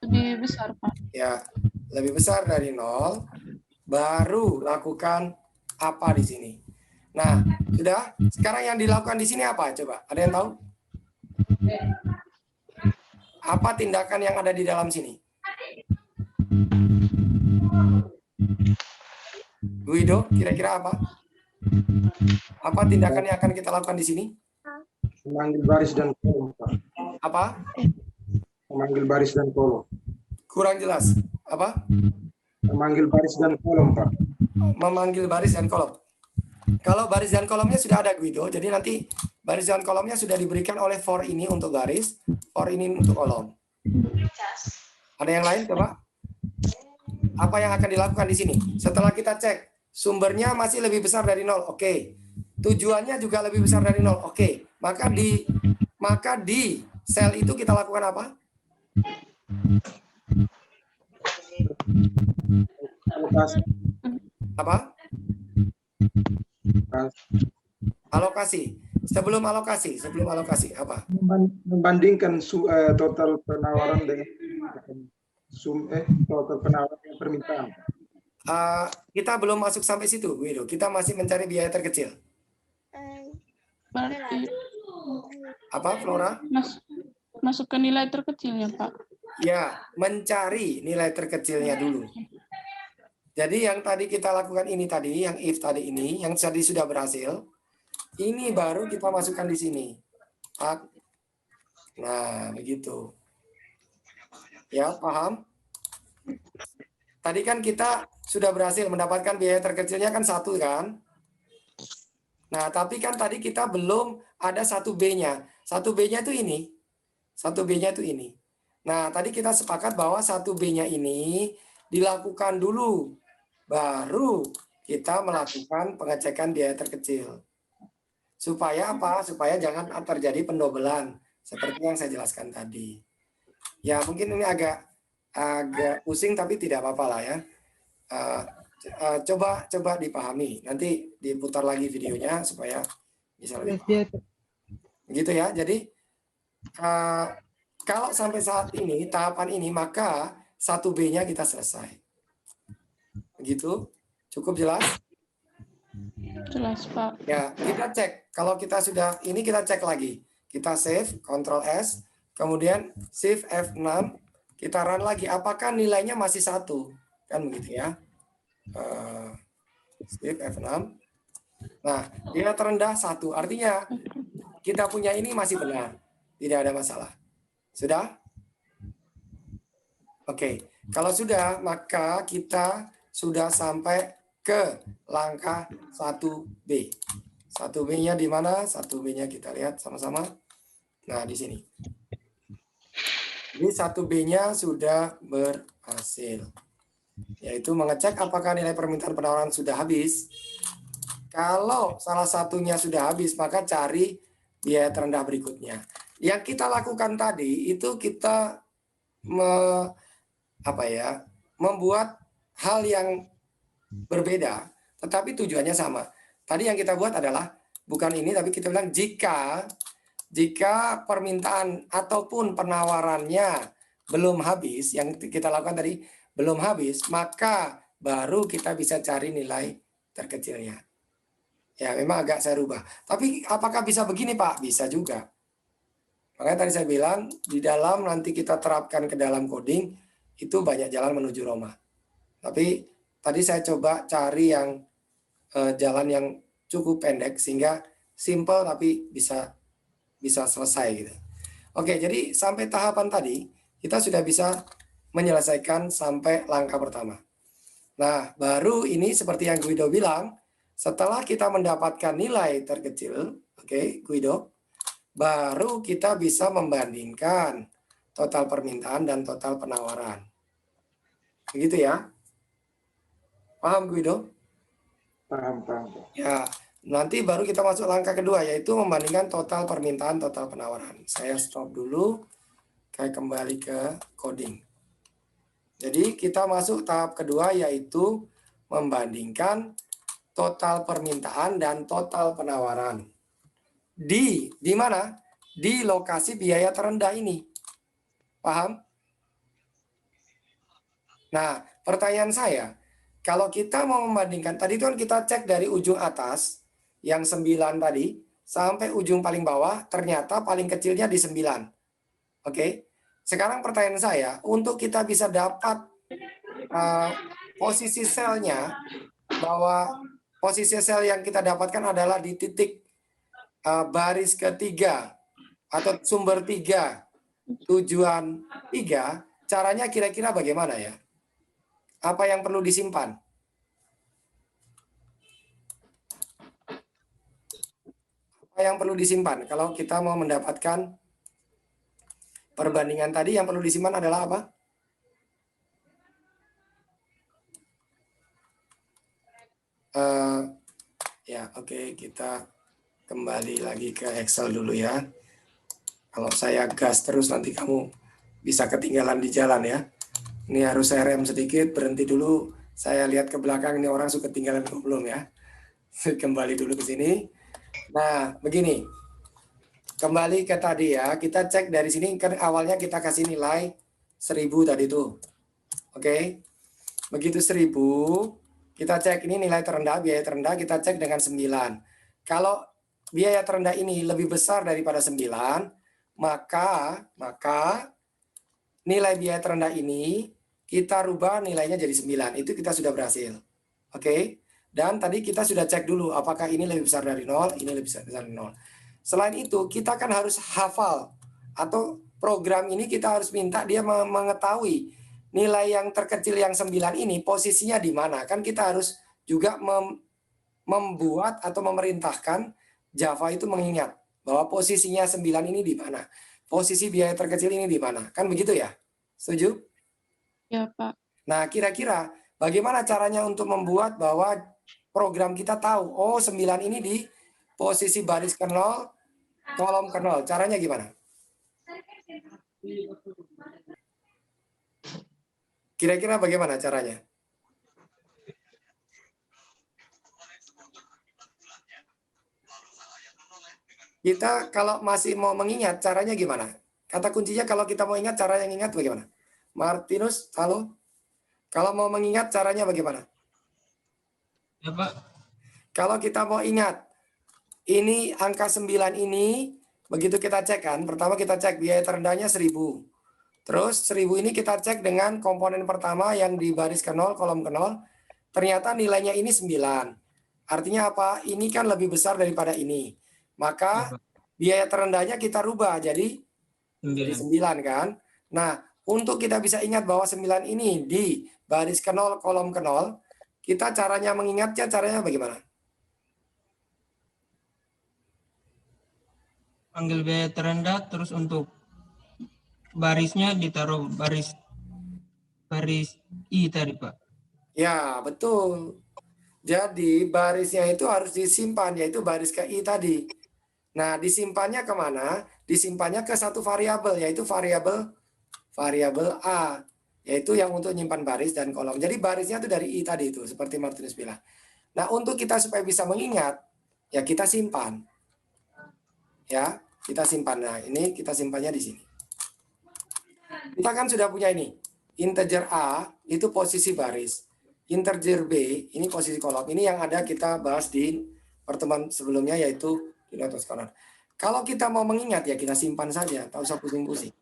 Lebih besar, Pak. Ya, lebih besar dari 0, baru lakukan apa di sini. Nah, sudah. Sekarang yang dilakukan di sini apa? Coba, ada yang tahu? Apa tindakan yang ada di dalam sini? Guido, kira-kira apa? Apa tindakan yang akan kita lakukan di sini? Memanggil baris dan kolom, Pak. Apa? Memanggil baris dan kolom. Kurang jelas. Apa? Memanggil baris dan kolom, Pak. Memanggil baris dan kolom. Kalau baris dan kolomnya sudah ada, Guido, jadi nanti baris dan kolomnya sudah diberikan oleh for ini untuk baris, for ini untuk kolom. Ada yang lain, coba? Apa yang akan dilakukan di sini? Setelah kita cek, sumbernya masih lebih besar dari 0, oke. Tujuannya juga lebih besar dari 0, oke. Maka di sel itu kita lakukan apa? Alokasi. Apa? Alokasi. Sebelum alokasi apa? Membandingkan total penawaran dengan total penawaran dan permintaan. Kita belum masuk sampai situ, Guido. Kita masih mencari biaya terkecil. Berarti Apa, Flora? masuk ke nilai terkecilnya, Pak. Ya, mencari nilai terkecilnya dulu. Jadi yang tadi kita lakukan ini tadi, yang if tadi ini, yang tadi sudah berhasil, ini baru kita masukkan di sini. Nah, begitu. Ya, paham? Tadi kan kita sudah berhasil mendapatkan biaya terkecilnya kan 1 kan? Nah, tapi kan tadi kita belum ada 1B-nya. 1B-nya itu ini. 1B-nya itu ini. Nah, tadi kita sepakat bahwa 1B-nya ini dilakukan dulu. Baru kita melakukan pengecekan biaya terkecil. Supaya apa? Supaya jangan terjadi pendobelan. Seperti yang saya jelaskan tadi. Ya, mungkin ini agak pusing, tapi tidak apa-apa lah ya. Coba dipahami. Nanti diputar lagi videonya supaya bisa lebih paham. Begitu ya. Jadi kalau sampai saat ini tahapan ini, maka 1B-nya kita selesai. Begitu? Cukup jelas? Jelas, Pak. Ya, kita cek. Kalau kita sudah ini, kita cek lagi. Kita save, Ctrl S, kemudian Shift F6, kita run lagi. Apakah nilainya masih 1? Kan begitu ya. Shift F6. Nah, dia terendah 1. Artinya kita punya ini masih benar. Tidak ada masalah. Sudah? Oke. Kalau sudah, maka kita sudah sampai ke langkah 1B. 1B-nya di mana? 1B-nya kita lihat sama-sama. Nah, di sini. Ini 1B-nya sudah berhasil. Yaitu mengecek apakah nilai permintaan penawaran sudah habis. Kalau salah satunya sudah habis, maka cari biaya terendah berikutnya. Yang kita lakukan tadi, itu kita membuat hal yang berbeda. tetapi tujuannya sama. Tadi yang kita buat adalah bukan ini, tapi kita bilang jika permintaan ataupun penawarannya belum habis, yang kita lakukan tadi belum habis, maka baru kita bisa cari nilai terkecilnya. Ya, memang agak saya rubah. Tapi apakah bisa begini, Pak? Bisa juga. Makanya tadi saya bilang, di dalam nanti kita terapkan ke dalam coding, itu banyak jalan menuju Roma. Tapi tadi saya coba cari yang jalan yang cukup pendek, sehingga simple tapi bisa selesai gitu. Oke, jadi sampai tahapan tadi, kita sudah bisa menyelesaikan sampai langkah pertama. Nah, baru ini seperti yang Guido bilang, setelah kita mendapatkan nilai terkecil, oke, Guido, baru kita bisa membandingkan total permintaan dan total penawaran. Begitu ya? Paham, Guido? Paham. Ya, nanti baru kita masuk langkah kedua, yaitu membandingkan total permintaan, total penawaran. Saya stop dulu, kayak kembali ke coding. Jadi kita masuk tahap kedua, yaitu membandingkan total permintaan dan total penawaran. Di mana? Di lokasi biaya terendah ini. Paham? Nah, pertanyaan saya, kalau kita mau membandingkan, tadi itu kan kita cek dari ujung atas, yang 9 tadi, sampai ujung paling bawah, ternyata paling kecilnya di 9. Oke? Sekarang pertanyaan saya, untuk kita bisa dapat posisi selnya, bahwa posisi sel yang kita dapatkan adalah di titik baris ketiga atau sumber 3, tujuan 3, caranya kira-kira bagaimana ya? Apa yang perlu disimpan? Apa yang perlu disimpan? Kalau kita mau mendapatkan perbandingan tadi, yang perlu disimpan adalah apa? Ya, oke, kita kembali lagi ke Excel dulu ya. Kalau saya gas terus nanti kamu bisa ketinggalan di jalan ya. Ini harus saya rem sedikit, berhenti dulu. Saya lihat ke belakang, ini orang suka ketinggalan atau belum ya. Kembali dulu ke sini. Nah, begini. Kembali ke tadi ya, kita cek dari sini, kan awalnya kita kasih nilai 1000 tadi tuh. Oke. Begitu 1000, kita cek ini nilai terendah, biaya terendah, kita cek dengan 9. Kalau biaya terendah ini lebih besar daripada 9, maka nilai biaya terendah ini kita rubah nilainya jadi 9. Itu kita sudah berhasil. Oke. Dan tadi kita sudah cek dulu apakah ini lebih besar dari 0, ini lebih besar dari 0. Selain itu, kita kan harus hafal, atau program ini kita harus minta dia mengetahui nilai yang terkecil yang 9 ini posisinya di mana. Kan kita harus juga membuat atau memerintahkan Java itu mengingat bahwa posisinya 9 ini di mana. Posisi biaya terkecil ini di mana. Kan begitu ya? Setuju? Ya, Pak. Nah, kira-kira bagaimana caranya untuk membuat bahwa program kita tahu, oh 9 ini di posisi baris ke 0, kolom ke 0. Caranya gimana? Kira-kira bagaimana caranya? Kita kalau masih mau mengingat, caranya gimana? Kata kuncinya kalau kita mau ingat, cara yang ingat bagaimana? Martinus, halo? Kalau mau mengingat, caranya bagaimana? Ya, Pak. Kalau kita mau ingat, ini angka 9 ini, begitu kita cek kan, pertama kita cek biaya terendahnya 1000. Terus 1000 ini kita cek dengan komponen pertama yang di baris ke 0, kolom ke 0. Ternyata nilainya ini 9. Artinya apa? Ini kan lebih besar daripada ini. Maka biaya terendahnya kita rubah jadi 9 kan. Nah, untuk kita bisa ingat bahwa 9 ini di baris ke 0, kolom ke 0, kita caranya mengingatnya, caranya bagaimana? Panggil biaya terendah, terus untuk barisnya ditaruh baris I tadi, Pak. Ya, betul. Jadi barisnya itu harus disimpan, yaitu baris ke I tadi. Nah, disimpannya kemana? Disimpannya ke satu variabel, yaitu variabel A, yaitu yang untuk menyimpan baris dan kolom. Jadi barisnya itu dari I tadi itu, seperti Martinus bilang. Nah, untuk kita supaya bisa mengingat, ya kita simpan. Ya, kita simpan. Nah, ini kita simpannya di sini. Kita kan sudah punya ini. Integer A itu posisi baris. Integer B ini posisi kolom. Ini yang ada kita bahas di pertemuan sebelumnya, yaitu di notes corner. Kalau kita mau mengingat, ya kita simpan saja, tak usah pusing-pusing.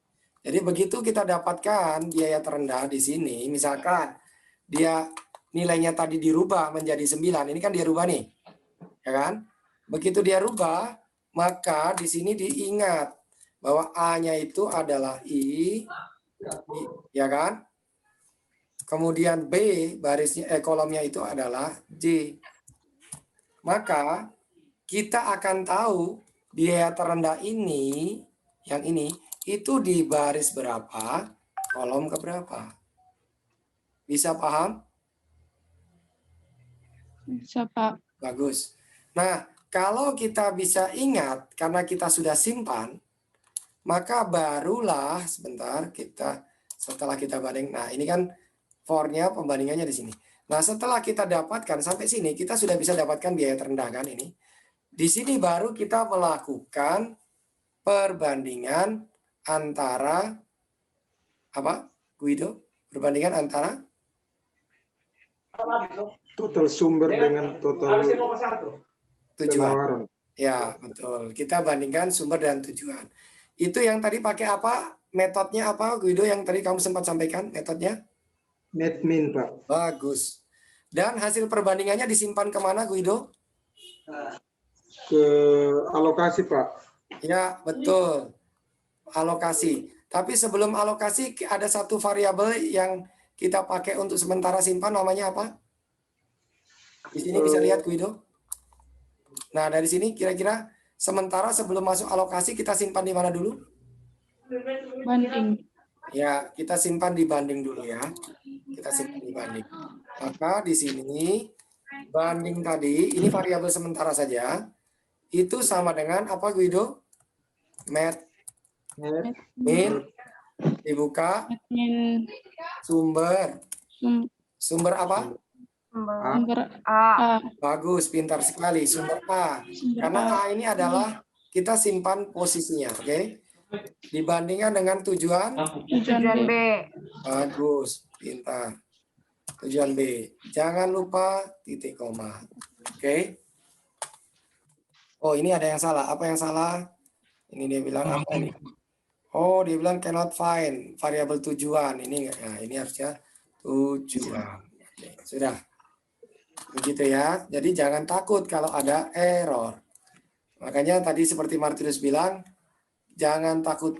Jadi begitu kita dapatkan biaya terendah di sini, misalkan dia nilainya tadi dirubah menjadi 9, ini kan dia rubah nih, ya kan? Begitu dia rubah, maka di sini diingat bahwa A-nya itu adalah I, ya kan? Kemudian B barisnya kolomnya itu adalah J. Maka kita akan tahu biaya terendah ini, yang ini, itu di baris berapa, kolom keberapa. Bisa paham? Bisa, Pak. Bagus. Nah, kalau kita bisa ingat, karena kita sudah simpan, maka barulah, sebentar, setelah kita banding, nah ini kan for-nya pembandingannya di sini. Nah, setelah kita dapatkan sampai sini, kita sudah bisa dapatkan biaya terendah kan ini. Di sini baru kita melakukan perbandingan antara apa, Guido? Perbandingan antara Total sumber dengan total tujuan. penawaran. Ya, betul. Kita bandingkan sumber dan tujuan. Itu yang tadi pakai apa? Metodenya apa, Guido, yang tadi kamu sempat sampaikan metodnya? Net min, Pak. Bagus. Dan hasil perbandingannya disimpan kemana, Guido? Ke alokasi, Pak. Ya, betul. Alokasi. Tapi sebelum alokasi ada satu variabel yang kita pakai untuk sementara simpan, namanya apa? Di sini bisa lihat, Guido. Nah, dari sini kira-kira sementara sebelum masuk alokasi kita simpan di mana dulu? Banding. Ya, kita simpan di banding dulu ya. Kita simpan di banding. Maka di sini banding tadi, ini variabel sementara saja. Itu sama dengan apa, Guido? Min dibuka Min sumber. Sumber apa? sumber A. A. Bagus, pintar sekali. Sumber A. Karena A ini adalah kita simpan posisinya, oke? Dibandingkan dengan tujuan. Tujuan B. Bagus, pintar. Tujuan B. Jangan lupa titik koma. Oke? Oh, ini ada yang salah. Apa yang salah? Ini dia bilang apa ini? Oh, dia bilang cannot find variabel tujuan. Ini enggak. Nah, ini harusnya tujuan. Oke, sudah. Begitu ya. Jadi jangan takut kalau ada error. Makanya tadi seperti Martinus bilang, jangan takut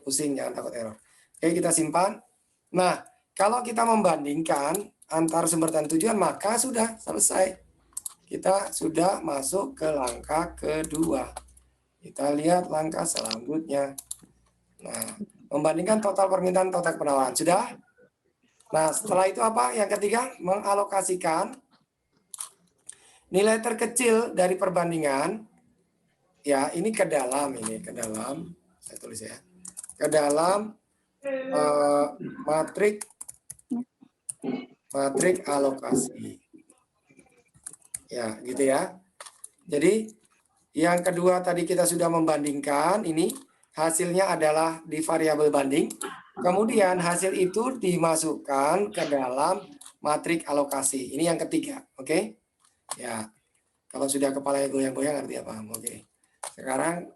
pusing, jangan takut error. Oke, kita simpan. Nah, kalau kita membandingkan antar sumber dan tujuan, maka sudah selesai. Kita sudah masuk ke langkah kedua. Kita lihat langkah selanjutnya. Nah, membandingkan total permintaan, total penawaran. Sudah? Nah, setelah itu apa? Yang ketiga, mengalokasikan nilai terkecil dari perbandingan. Ya, ini ke dalam, saya tulis ya. Ke dalam matrik alokasi. Ya, gitu ya. Jadi yang kedua tadi kita sudah membandingkan, ini hasilnya adalah di variabel banding. Kemudian hasil itu dimasukkan ke dalam matrik alokasi. Ini yang ketiga, oke? Ya, kalau sudah kepalanya goyang-goyang artinya paham, oke. Sekarang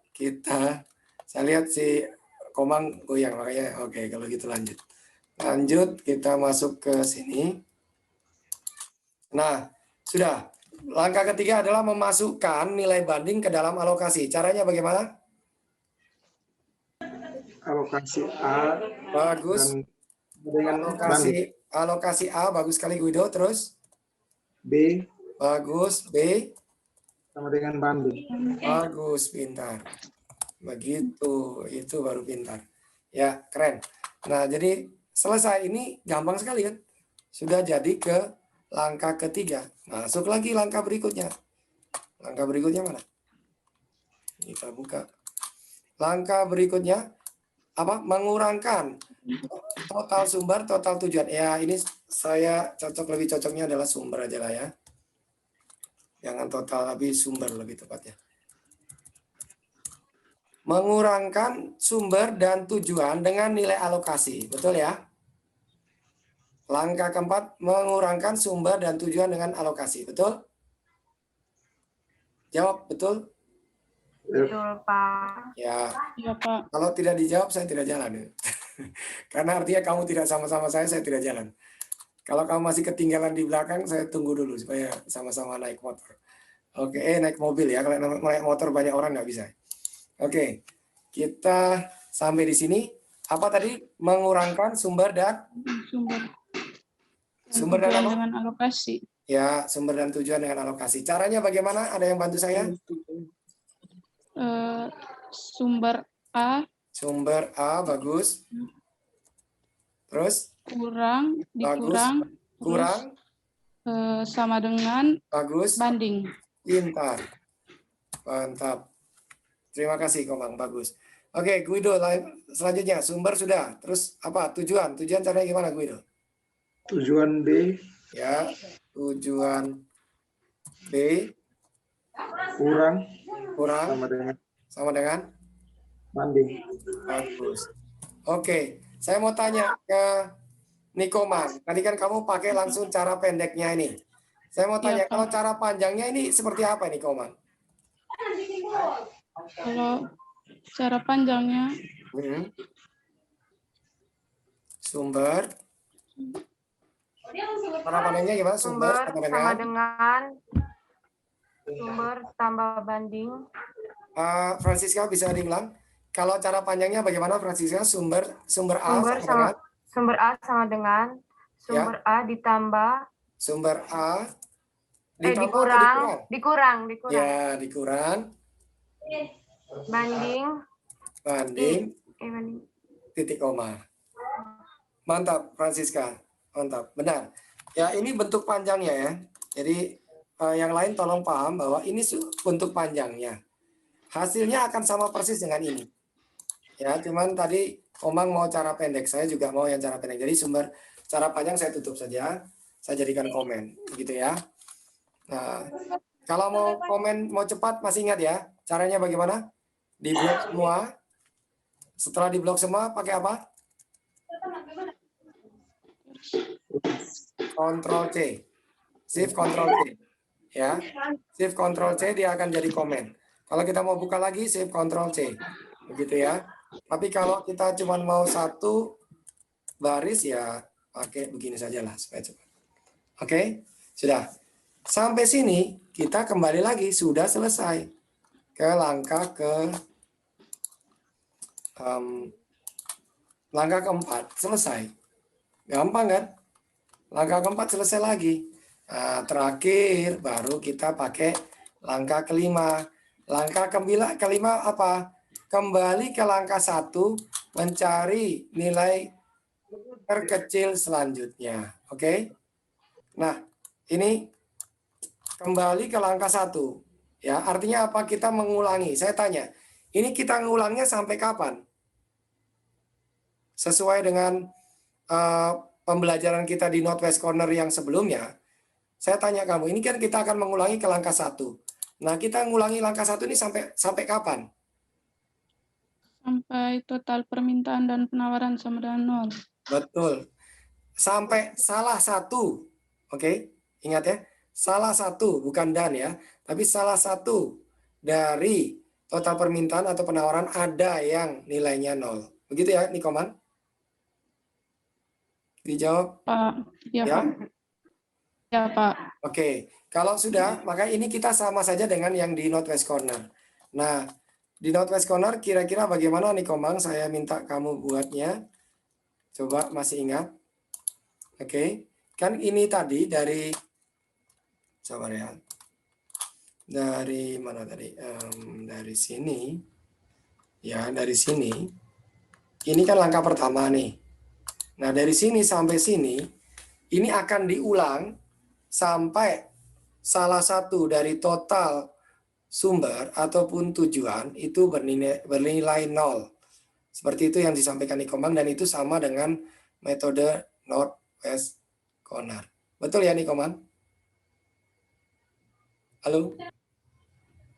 saya lihat si Komang goyang, makanya oke, kalau gitu lanjut. Lanjut, kita masuk ke sini. Nah, sudah. Langkah ketiga adalah memasukkan nilai banding ke dalam alokasi. Caranya bagaimana? Alokasi A. Bagus. Dengan Alokasi A, bagus sekali Guido. Terus? B. Bagus. B. Sama dengan banding. Bagus, pintar. Begitu, itu baru pintar. Ya, keren. Nah, jadi selesai. Ini gampang sekali kan? Sudah jadi ke langkah ketiga. Masuk lagi langkah berikutnya. Langkah berikutnya mana? Kita buka. Langkah berikutnya apa? Mengurangkan total sumber, total tujuan. Ya, ini saya lebih cocoknya adalah sumber aja lah ya. Jangan total, tapi sumber lebih tepatnya. Mengurangkan sumber dan tujuan dengan nilai alokasi. Betul ya? Langkah keempat, mengurangkan sumber dan tujuan dengan alokasi. Betul? Jawab, betul? Betul, Pak. Ya, Ya, Pak. kalau tidak dijawab, saya tidak jalan. Karena artinya kamu tidak sama-sama saya tidak jalan. Kalau kamu masih ketinggalan di belakang, saya tunggu dulu supaya sama-sama naik motor. Oke, naik mobil ya. Kalau naik motor banyak orang nggak bisa. Oke, kita sampai di sini. Apa tadi? Mengurangkan sumber dan Sumber dan tujuan apa? dengan alokasi. Ya, sumber dan tujuan dengan alokasi. Caranya bagaimana? Ada yang bantu saya? Sumber A Sumber A, bagus. Terus? dikurang, Kurang, sama dengan bagus. banding. Pintar. Mantap. Terima kasih, Komang. Bagus. Oke, Guido, selanjutnya. Sumber sudah. Terus apa? Tujuan. Tujuan caranya gimana, Guido? Tujuan B Ya, tujuan B kurang kurang sama dengan banding. bagus. Oke, saya mau tanya ke Nikoman. Tadi kan kamu pakai langsung cara pendeknya ini. Saya mau tanya, Iya, Pak. kalau cara panjangnya ini seperti apa, Nikoman? Kalau cara panjangnya Sumber. Cara pandangnya gimana? Sumber sama dengan sumber tambah banding. Francisca bisa diulang? Kalau cara panjangnya bagaimana, Francisca? Sumber A Sumber A sama dengan sumber A ditambah sumber A dikurang. Ya, dikurang Banding banding banding. titik koma. Mantap, Francisca. Mantap, benar. Ya, ini bentuk panjangnya ya. Jadi yang lain tolong paham bahwa ini bentuk panjangnya. Hasilnya akan sama persis dengan ini. Ya, cuman tadi Komang mau cara pendek, saya juga mau yang cara pendek. Jadi sumber cara panjang saya tutup saja. Saya jadikan komen, gitu ya. Nah, kalau mau komen mau cepat masih ingat ya. Caranya bagaimana? Di blok semua. Setelah di blok semua pakai apa? Ctrl C. Shift Ctrl C. Ya. Shift Ctrl C dia akan jadi komen. Kalau kita mau buka lagi Shift Ctrl C. Begitu ya. Tapi kalau kita cuma mau satu baris ya pakai begini sajalah supaya cepat. Oke? Sudah. Sampai sini kita kembali lagi sudah selesai ke langkah langkah keempat selesai. Gampang kan? Langkah keempat selesai lagi. Nah, terakhir baru kita pakai langkah kelima. Langkah kelima apa? Kembali ke langkah 1, mencari nilai terkecil selanjutnya. Oke? Nah, ini kembali ke langkah 1. Ya, artinya apa? Kita mengulangi. Saya tanya, ini kita ngulangnya sampai kapan? Sesuai dengan pembelajaran kita di Northwest Corner yang sebelumnya, saya tanya kamu, ini kan kita akan mengulangi ke langkah 1. Nah, kita ngulangi langkah 1 ini sampai kapan? Sampai total permintaan dan penawaran sama dengan 0. Betul. Sampai salah satu. Oke, ingat ya. Salah satu, bukan dan ya. Tapi salah satu dari total permintaan atau penawaran ada yang nilainya 0. Begitu ya, Nikoman? Dijawab? Pak. Ya, Ya? Pak. Ya, Pak. Oke, kalau sudah, maka ini kita sama saja dengan yang di Northwest Corner. Nah, di Northwest Corner kira-kira bagaimana nih Komang? Saya minta kamu buatnya. Coba masih ingat? Oke, kan ini tadi dari, coba ya, dari mana tadi? Dari sini, ya dari sini. Ini kan langkah pertama nih. Nah dari sini sampai sini, ini akan diulang sampai salah satu dari total sumber ataupun tujuan itu bernilai 0. Seperti itu yang disampaikan Nikomang dan itu sama dengan metode Northwest Corner. Betul ya Nikoman? Halo?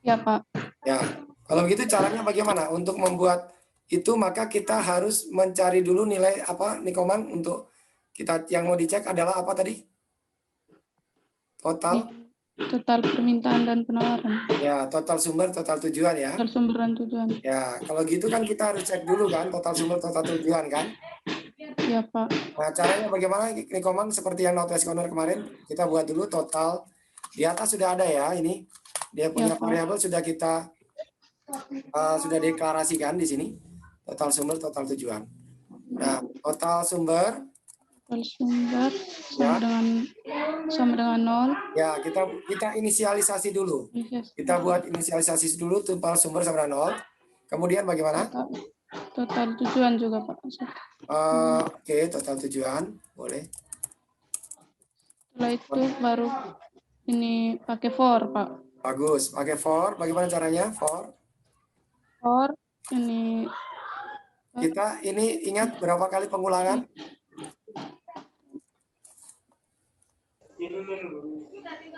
Ya, Pak. Ya, kalau begitu caranya bagaimana? Untuk membuat itu maka kita harus mencari dulu nilai apa, Nikoman, untuk kita yang mau dicek adalah apa tadi? Total? Total permintaan dan penawaran. Ya, total sumber, total tujuan ya. Total sumber dan tujuan. Ya, kalau gitu kan kita harus cek dulu kan, total sumber, total tujuan kan. Ya, Pak. Nah, caranya bagaimana, Nikoman, seperti yang Notes Corner kemarin, kita buat dulu total. Di atas sudah ada ya, ini. Dia punya Ya, Pak. variabel sudah kita sudah deklarasikan di sini. Total sumber, total tujuan. Nah, total sumber Total sumber Ya. sama dengan 0. ya kita inisialisasi dulu. Kita buat inisialisasi dulu total sumber sama dengan 0. Kemudian bagaimana? Total tujuan juga, Pak. Oke, total tujuan boleh. Setelah itu baru ini pakai for, Pak. Bagus, pakai for. Bagaimana caranya? For. For ini Kita ini ingat berapa kali pengulangan?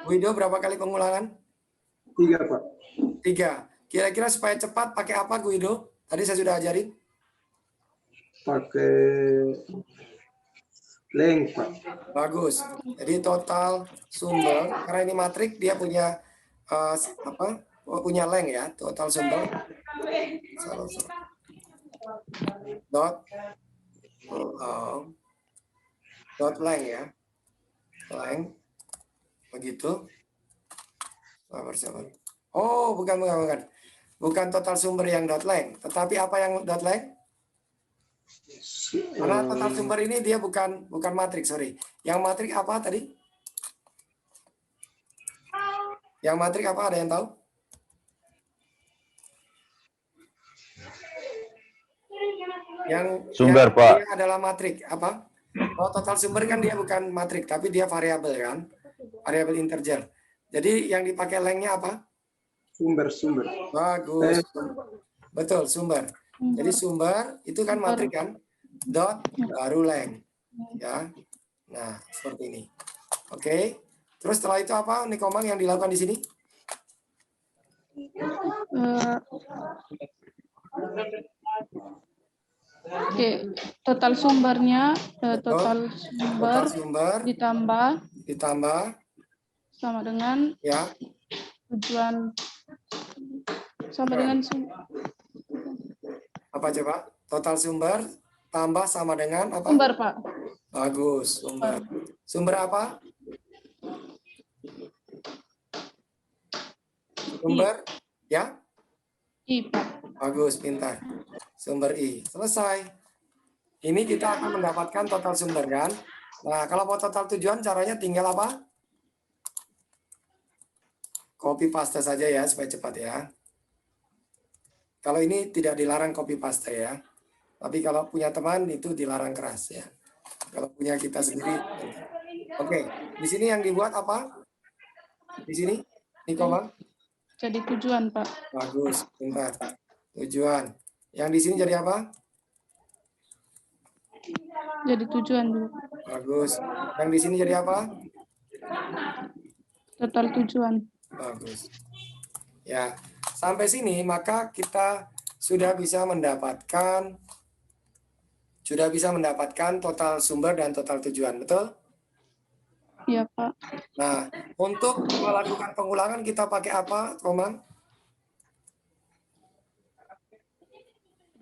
Wido, berapa kali pengulangan? 3, Pak. 3. Kira-kira supaya cepat pakai apa, Guido? Tadi saya sudah ajarin. Pakai length, Pak. Bagus. Jadi total sumber, karena ini matrik dia punya punya length ya, total sumber. Dot length ya. Length. Begitu. Sabar. Oh, bukan. Bukan total sumber yang dot length, tetapi apa yang dot length? Karena total sumber ini dia bukan matrik, sorry. Yang matrik apa tadi? Yang matrik apa, ada yang tahu? Yang Sumber, yang Pak. dia adalah matrik apa? Oh, total sumber kan dia bukan matrik, tapi dia variabel kan? Variabel integer. Jadi yang dipakai length-nya apa? Sumber. Bagus. Betul, sumber. Jadi sumber itu kan matrik kan? Dot baru length. Ya. Nah, seperti ini. Oke. Terus setelah itu apa, Nikomang, yang dilakukan di sini? Oke, total sumbernya Total sumber ditambah sama dengan ya tujuan sama dengan apa coba? Total sumber tambah sama dengan apa? sumber, Pak. Bagus, sumber. Sumber apa? Sumber ya? I, Pak. Bagus, pintar. Sumber I. Selesai. Ini kita akan mendapatkan total sumber kan? Nah, kalau mau total tujuan caranya tinggal apa? Copy paste saja ya supaya cepat ya. Kalau ini tidak dilarang copy paste ya. Tapi kalau punya teman itu dilarang keras ya. Kalau punya kita sendiri. Oke, di sini yang dibuat apa? Di sini, Nikoman? Jadi tujuan, Pak. Bagus, pintar. Tujuan. Yang di sini jadi apa? Jadi tujuan juga. Bagus. Yang di sini jadi apa? Total tujuan. Bagus. Ya, sampai sini maka kita sudah bisa mendapatkan total sumber dan total tujuan, betul? Iya, Pak. Nah, untuk melakukan pengulangan kita pakai apa, Roman?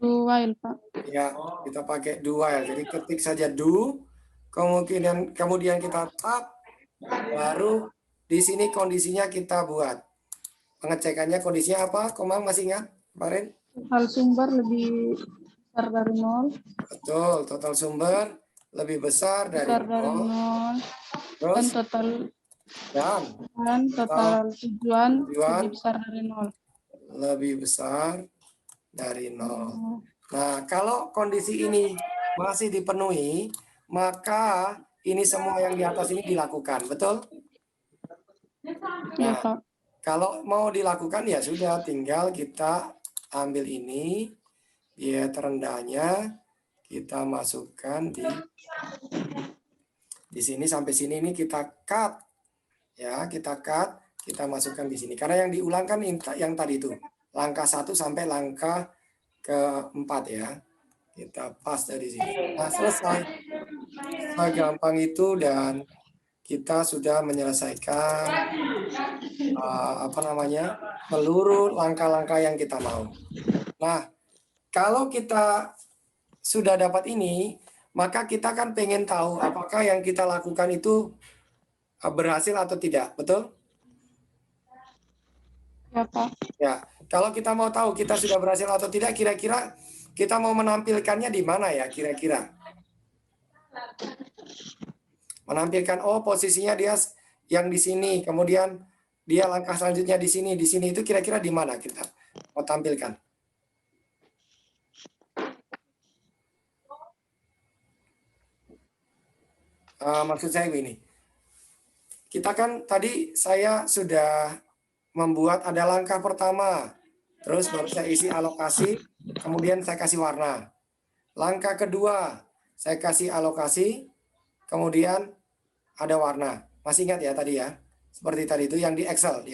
Do while, Pak. Ya, kita pakai do while. Jadi ketik saja do, kemudian kita tab, baru di sini kondisinya kita buat. Pengecekannya kondisinya apa? Komang masih ingat kemarin? Total sumber lebih besar dari 0. Betul, total sumber lebih besar dari 0. Dan Terus total tujuan tujuan lebih besar dari 0. Lebih besar dari 0. Nah, kalau kondisi ini masih dipenuhi, maka ini semua yang di atas ini dilakukan, betul? Iya, Nah, Pak. kalau mau dilakukan ya sudah, tinggal kita ambil ini, biaya terendahnya kita masukkan di sini sampai sini, ini kita cut ya, kita cut kita masukkan di sini. Karena yang diulangkan yang tadi itu, langkah 1 sampai langkah ke-4 ya. Kita pas dari sini. Nah, selesai. Gampang itu dan kita sudah menyelesaikan seluruh langkah-langkah yang kita mau. Nah, kalau kita sudah dapat ini, maka kita kan pengen tahu apakah yang kita lakukan itu berhasil atau tidak, betul? Ya, Pak. Ya, kalau kita mau tahu kita sudah berhasil atau tidak, kira-kira kita mau menampilkannya di mana ya, kira-kira? Menampilkan, oh posisinya dia yang di sini, kemudian dia langkah selanjutnya di sini itu kira-kira di mana kita mau tampilkan? Maksud saya begini, kita kan tadi saya sudah membuat ada langkah pertama, terus baru saya isi alokasi, kemudian saya kasih warna. Langkah kedua, saya kasih alokasi, kemudian ada warna. Masih ingat ya tadi ya? Seperti tadi itu yang di Excel,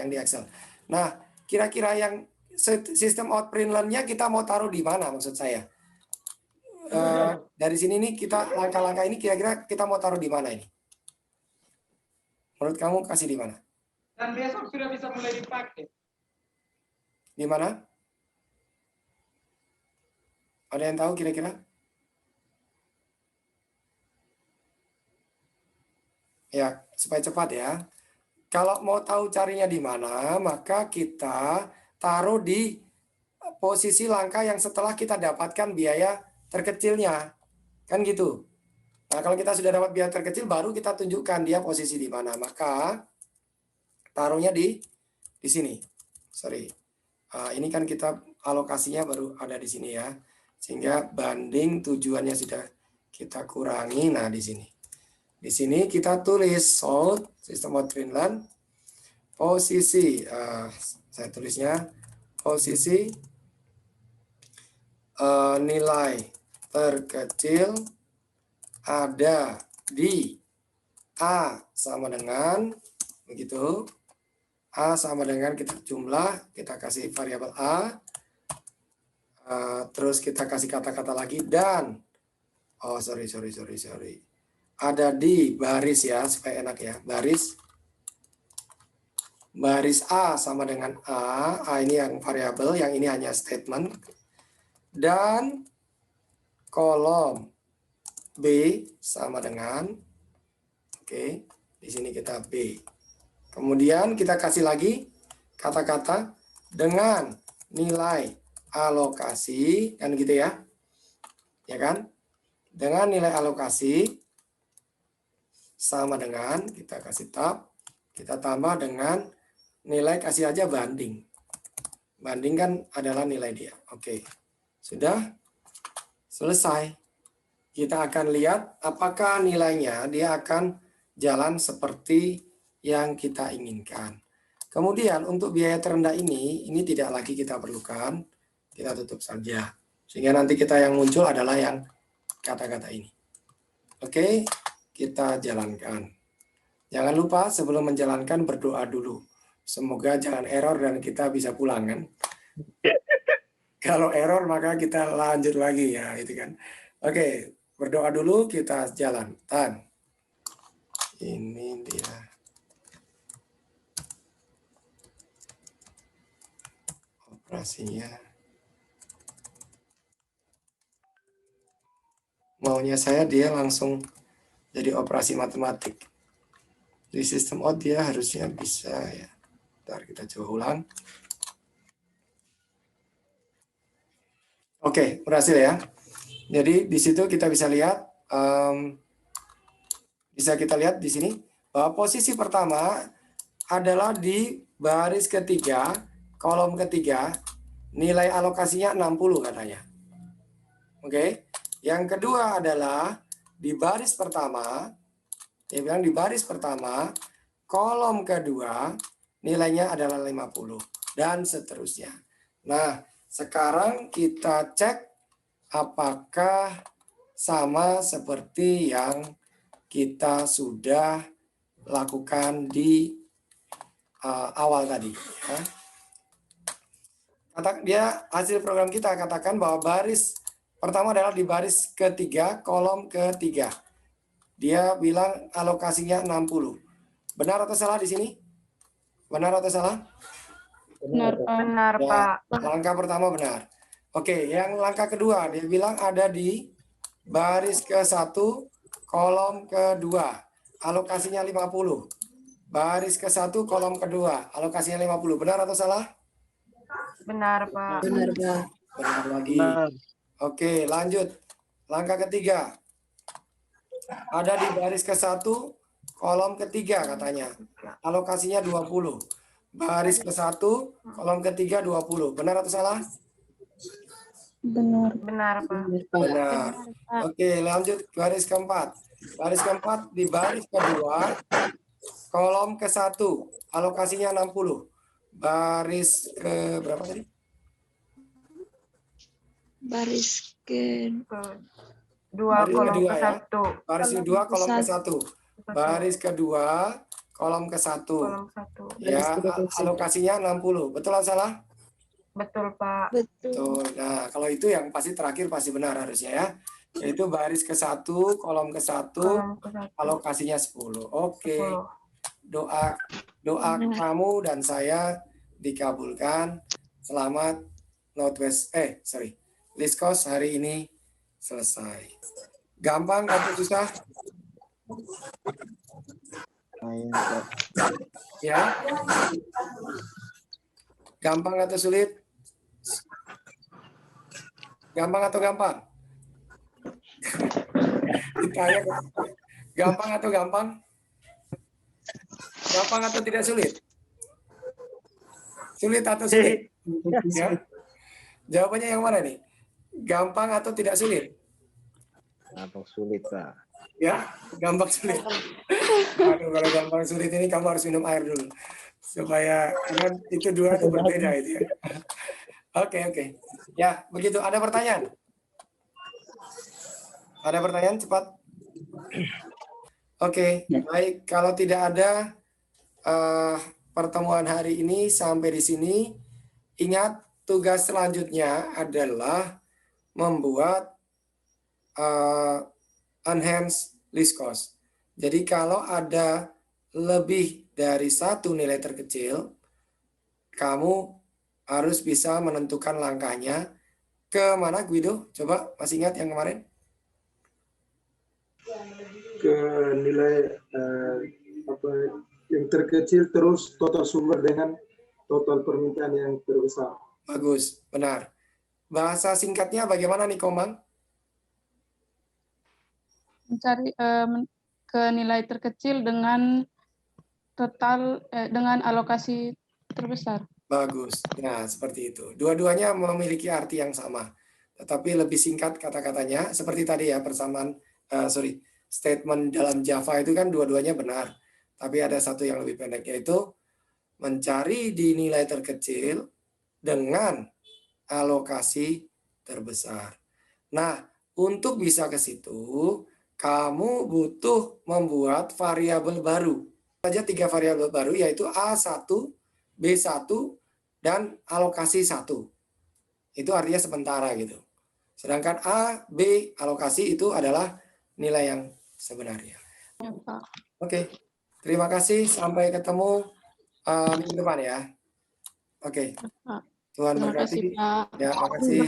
Nah, kira-kira yang sistem outprint learn-nya kita mau taruh di mana maksud saya? Dari sini nih kita langkah-langkah ini kira-kira kita mau taruh di mana ini? Menurut kamu kasih di mana? Dan besok sudah bisa mulai dipakai. Di mana? Ada yang tahu kira-kira? Ya, supaya cepat ya. Kalau mau tahu carinya di mana, maka kita taruh di posisi langkah yang setelah kita dapatkan biaya terkecilnya. Kan gitu. Nah, kalau kita sudah dapat biaya terkecil, baru kita tunjukkan dia posisi di mana. Maka taruhnya di sini. Sorry. Ini kan kita alokasinya baru ada di sini ya. Sehingga banding tujuannya sudah kita kurangi. Nah, di sini. Di sini kita tulis solve sistem outprint learn posisi saya tulisnya posisi nilai terkecil ada di A sama dengan begitu. A sama dengan kita jumlah, kita kasih variabel A. Terus kita kasih kata-kata lagi dan sorry. Ada di baris ya, supaya enak ya. Baris A sama dengan A. A ini yang variabel, yang ini hanya statement. Dan kolom B sama dengan, oke, di sini kita B. Kemudian kita kasih lagi kata-kata dengan nilai alokasi, kan gitu ya. Ya kan? Dengan nilai alokasi sama dengan, kita kasih tab, kita tambah dengan nilai, kasih aja banding. Banding kan adalah nilai dia. Oke, sudah selesai. Kita akan lihat apakah nilainya dia akan jalan seperti yang kita inginkan. Kemudian untuk biaya terendah ini tidak lagi kita perlukan, kita tutup saja. Sehingga nanti kita yang muncul adalah yang kata-kata ini. Oke. Kita jalankan. Jangan lupa sebelum menjalankan berdoa dulu. Semoga jangan error dan kita bisa pulang kan. Kalau error maka kita lanjut lagi ya, itu kan. Oke, berdoa dulu kita jalan. Ini dia. Operasinya. Maunya saya dia langsung jadi operasi matematik. Di sistem out dia harusnya bisa ya. Ntar kita coba ulang. Oke, berhasil ya. Jadi di situ kita bisa lihat, di sini bahwa posisi pertama adalah di baris ketiga, kolom ketiga, nilai alokasinya 60 katanya. Oke. Yang kedua adalah di baris pertama, dia bilang di baris pertama, kolom kedua, nilainya adalah 50, dan seterusnya. Nah, sekarang kita cek apakah sama seperti yang kita sudah lakukan di awal tadi. Ya. Dia hasil program kita katakan bahwa baris pertama adalah di baris ketiga, kolom ketiga. Dia bilang alokasinya 60. Benar atau salah di sini? Benar atau salah? Benar, Pak. Benar, Ya, Pak. langkah pertama benar. Oke, yang langkah kedua dia bilang ada di baris ke-1, kolom kedua. Alokasinya 50. Baris ke-1, kolom kedua. Alokasinya 50. Benar atau salah? Benar, Pak. Benar, Pak. Benar lagi. Benar. Oke, lanjut. Langkah ketiga. Ada di baris ke-1, kolom ketiga katanya. Alokasinya 20. Baris ke-1, kolom ketiga 20. Benar atau salah? Benar. Benar, Pak. Benar. Oke, lanjut baris keempat. Baris keempat di baris kedua, kolom ke-1. Alokasinya 60. Baris ke berapa tadi? Baris ke Dua Baris kolom kedua ke ya. satu. Baris kedua, kolom ke-1. Baris kedua, kolom ke-1. Kolom satu. Ya, alokasinya 60. Betul atau salah? Betul, Pak. betul. Tuh, nah kalau itu yang pasti terakhir pasti benar harusnya ya. Yaitu baris ke-1, kolom ke-1, Kolom ke satu. alokasinya 10. Oke. 10. Doa kamu dan saya dikabulkan. Selamat Liskos hari ini selesai. Gampang atau susah? Lumayan, Pak. Ya. Gampang atau sulit? Gampang atau gampang? Ditanya, gampang atau gampang? Gampang atau tidak sulit? Sulit atau sulit? Ya. Jawabannya yang mana nih? Gampang atau tidak sulit? Gampang sulit, Pak. Ya, gampang sulit. Aduh, kalau gampang sulit ini kamu harus minum air dulu. Supaya, kan itu dua itu berbeda itu ya. Oke. Ya, begitu. Ada pertanyaan? Ada pertanyaan cepat? Oke, baik. Kalau tidak ada pertemuan hari ini sampai di sini, ingat tugas selanjutnya adalah membuat enhanced list cost. Jadi kalau ada lebih dari satu nilai terkecil, kamu harus bisa menentukan langkahnya ke mana, Guido? Coba masih ingat yang kemarin? Ke nilai yang terkecil terus total sumber dengan total permintaan yang terbesar. Bagus, benar. Bahasa singkatnya bagaimana nih, Komang? Mencari ke nilai terkecil dengan total dengan alokasi terbesar. Bagus. Nah, seperti itu. Dua-duanya memiliki arti yang sama, tetapi lebih singkat kata-katanya. Seperti tadi ya, persamaan statement dalam Java itu kan dua-duanya benar, tapi ada satu yang lebih pendek, yaitu mencari di nilai terkecil dengan alokasi terbesar. Nah, untuk bisa ke situ, kamu butuh membuat variabel baru. Saja 3 variabel baru, yaitu A1, B1, dan alokasi 1. Itu artinya sementara gitu. Sedangkan A, B, alokasi itu adalah nilai yang sebenarnya. Ya, Pak. Oke, terima kasih. Sampai ketemu minggu depan ya. Oke. Tuhan Terima berkati. kasih, Pak. Ya, terima kasih.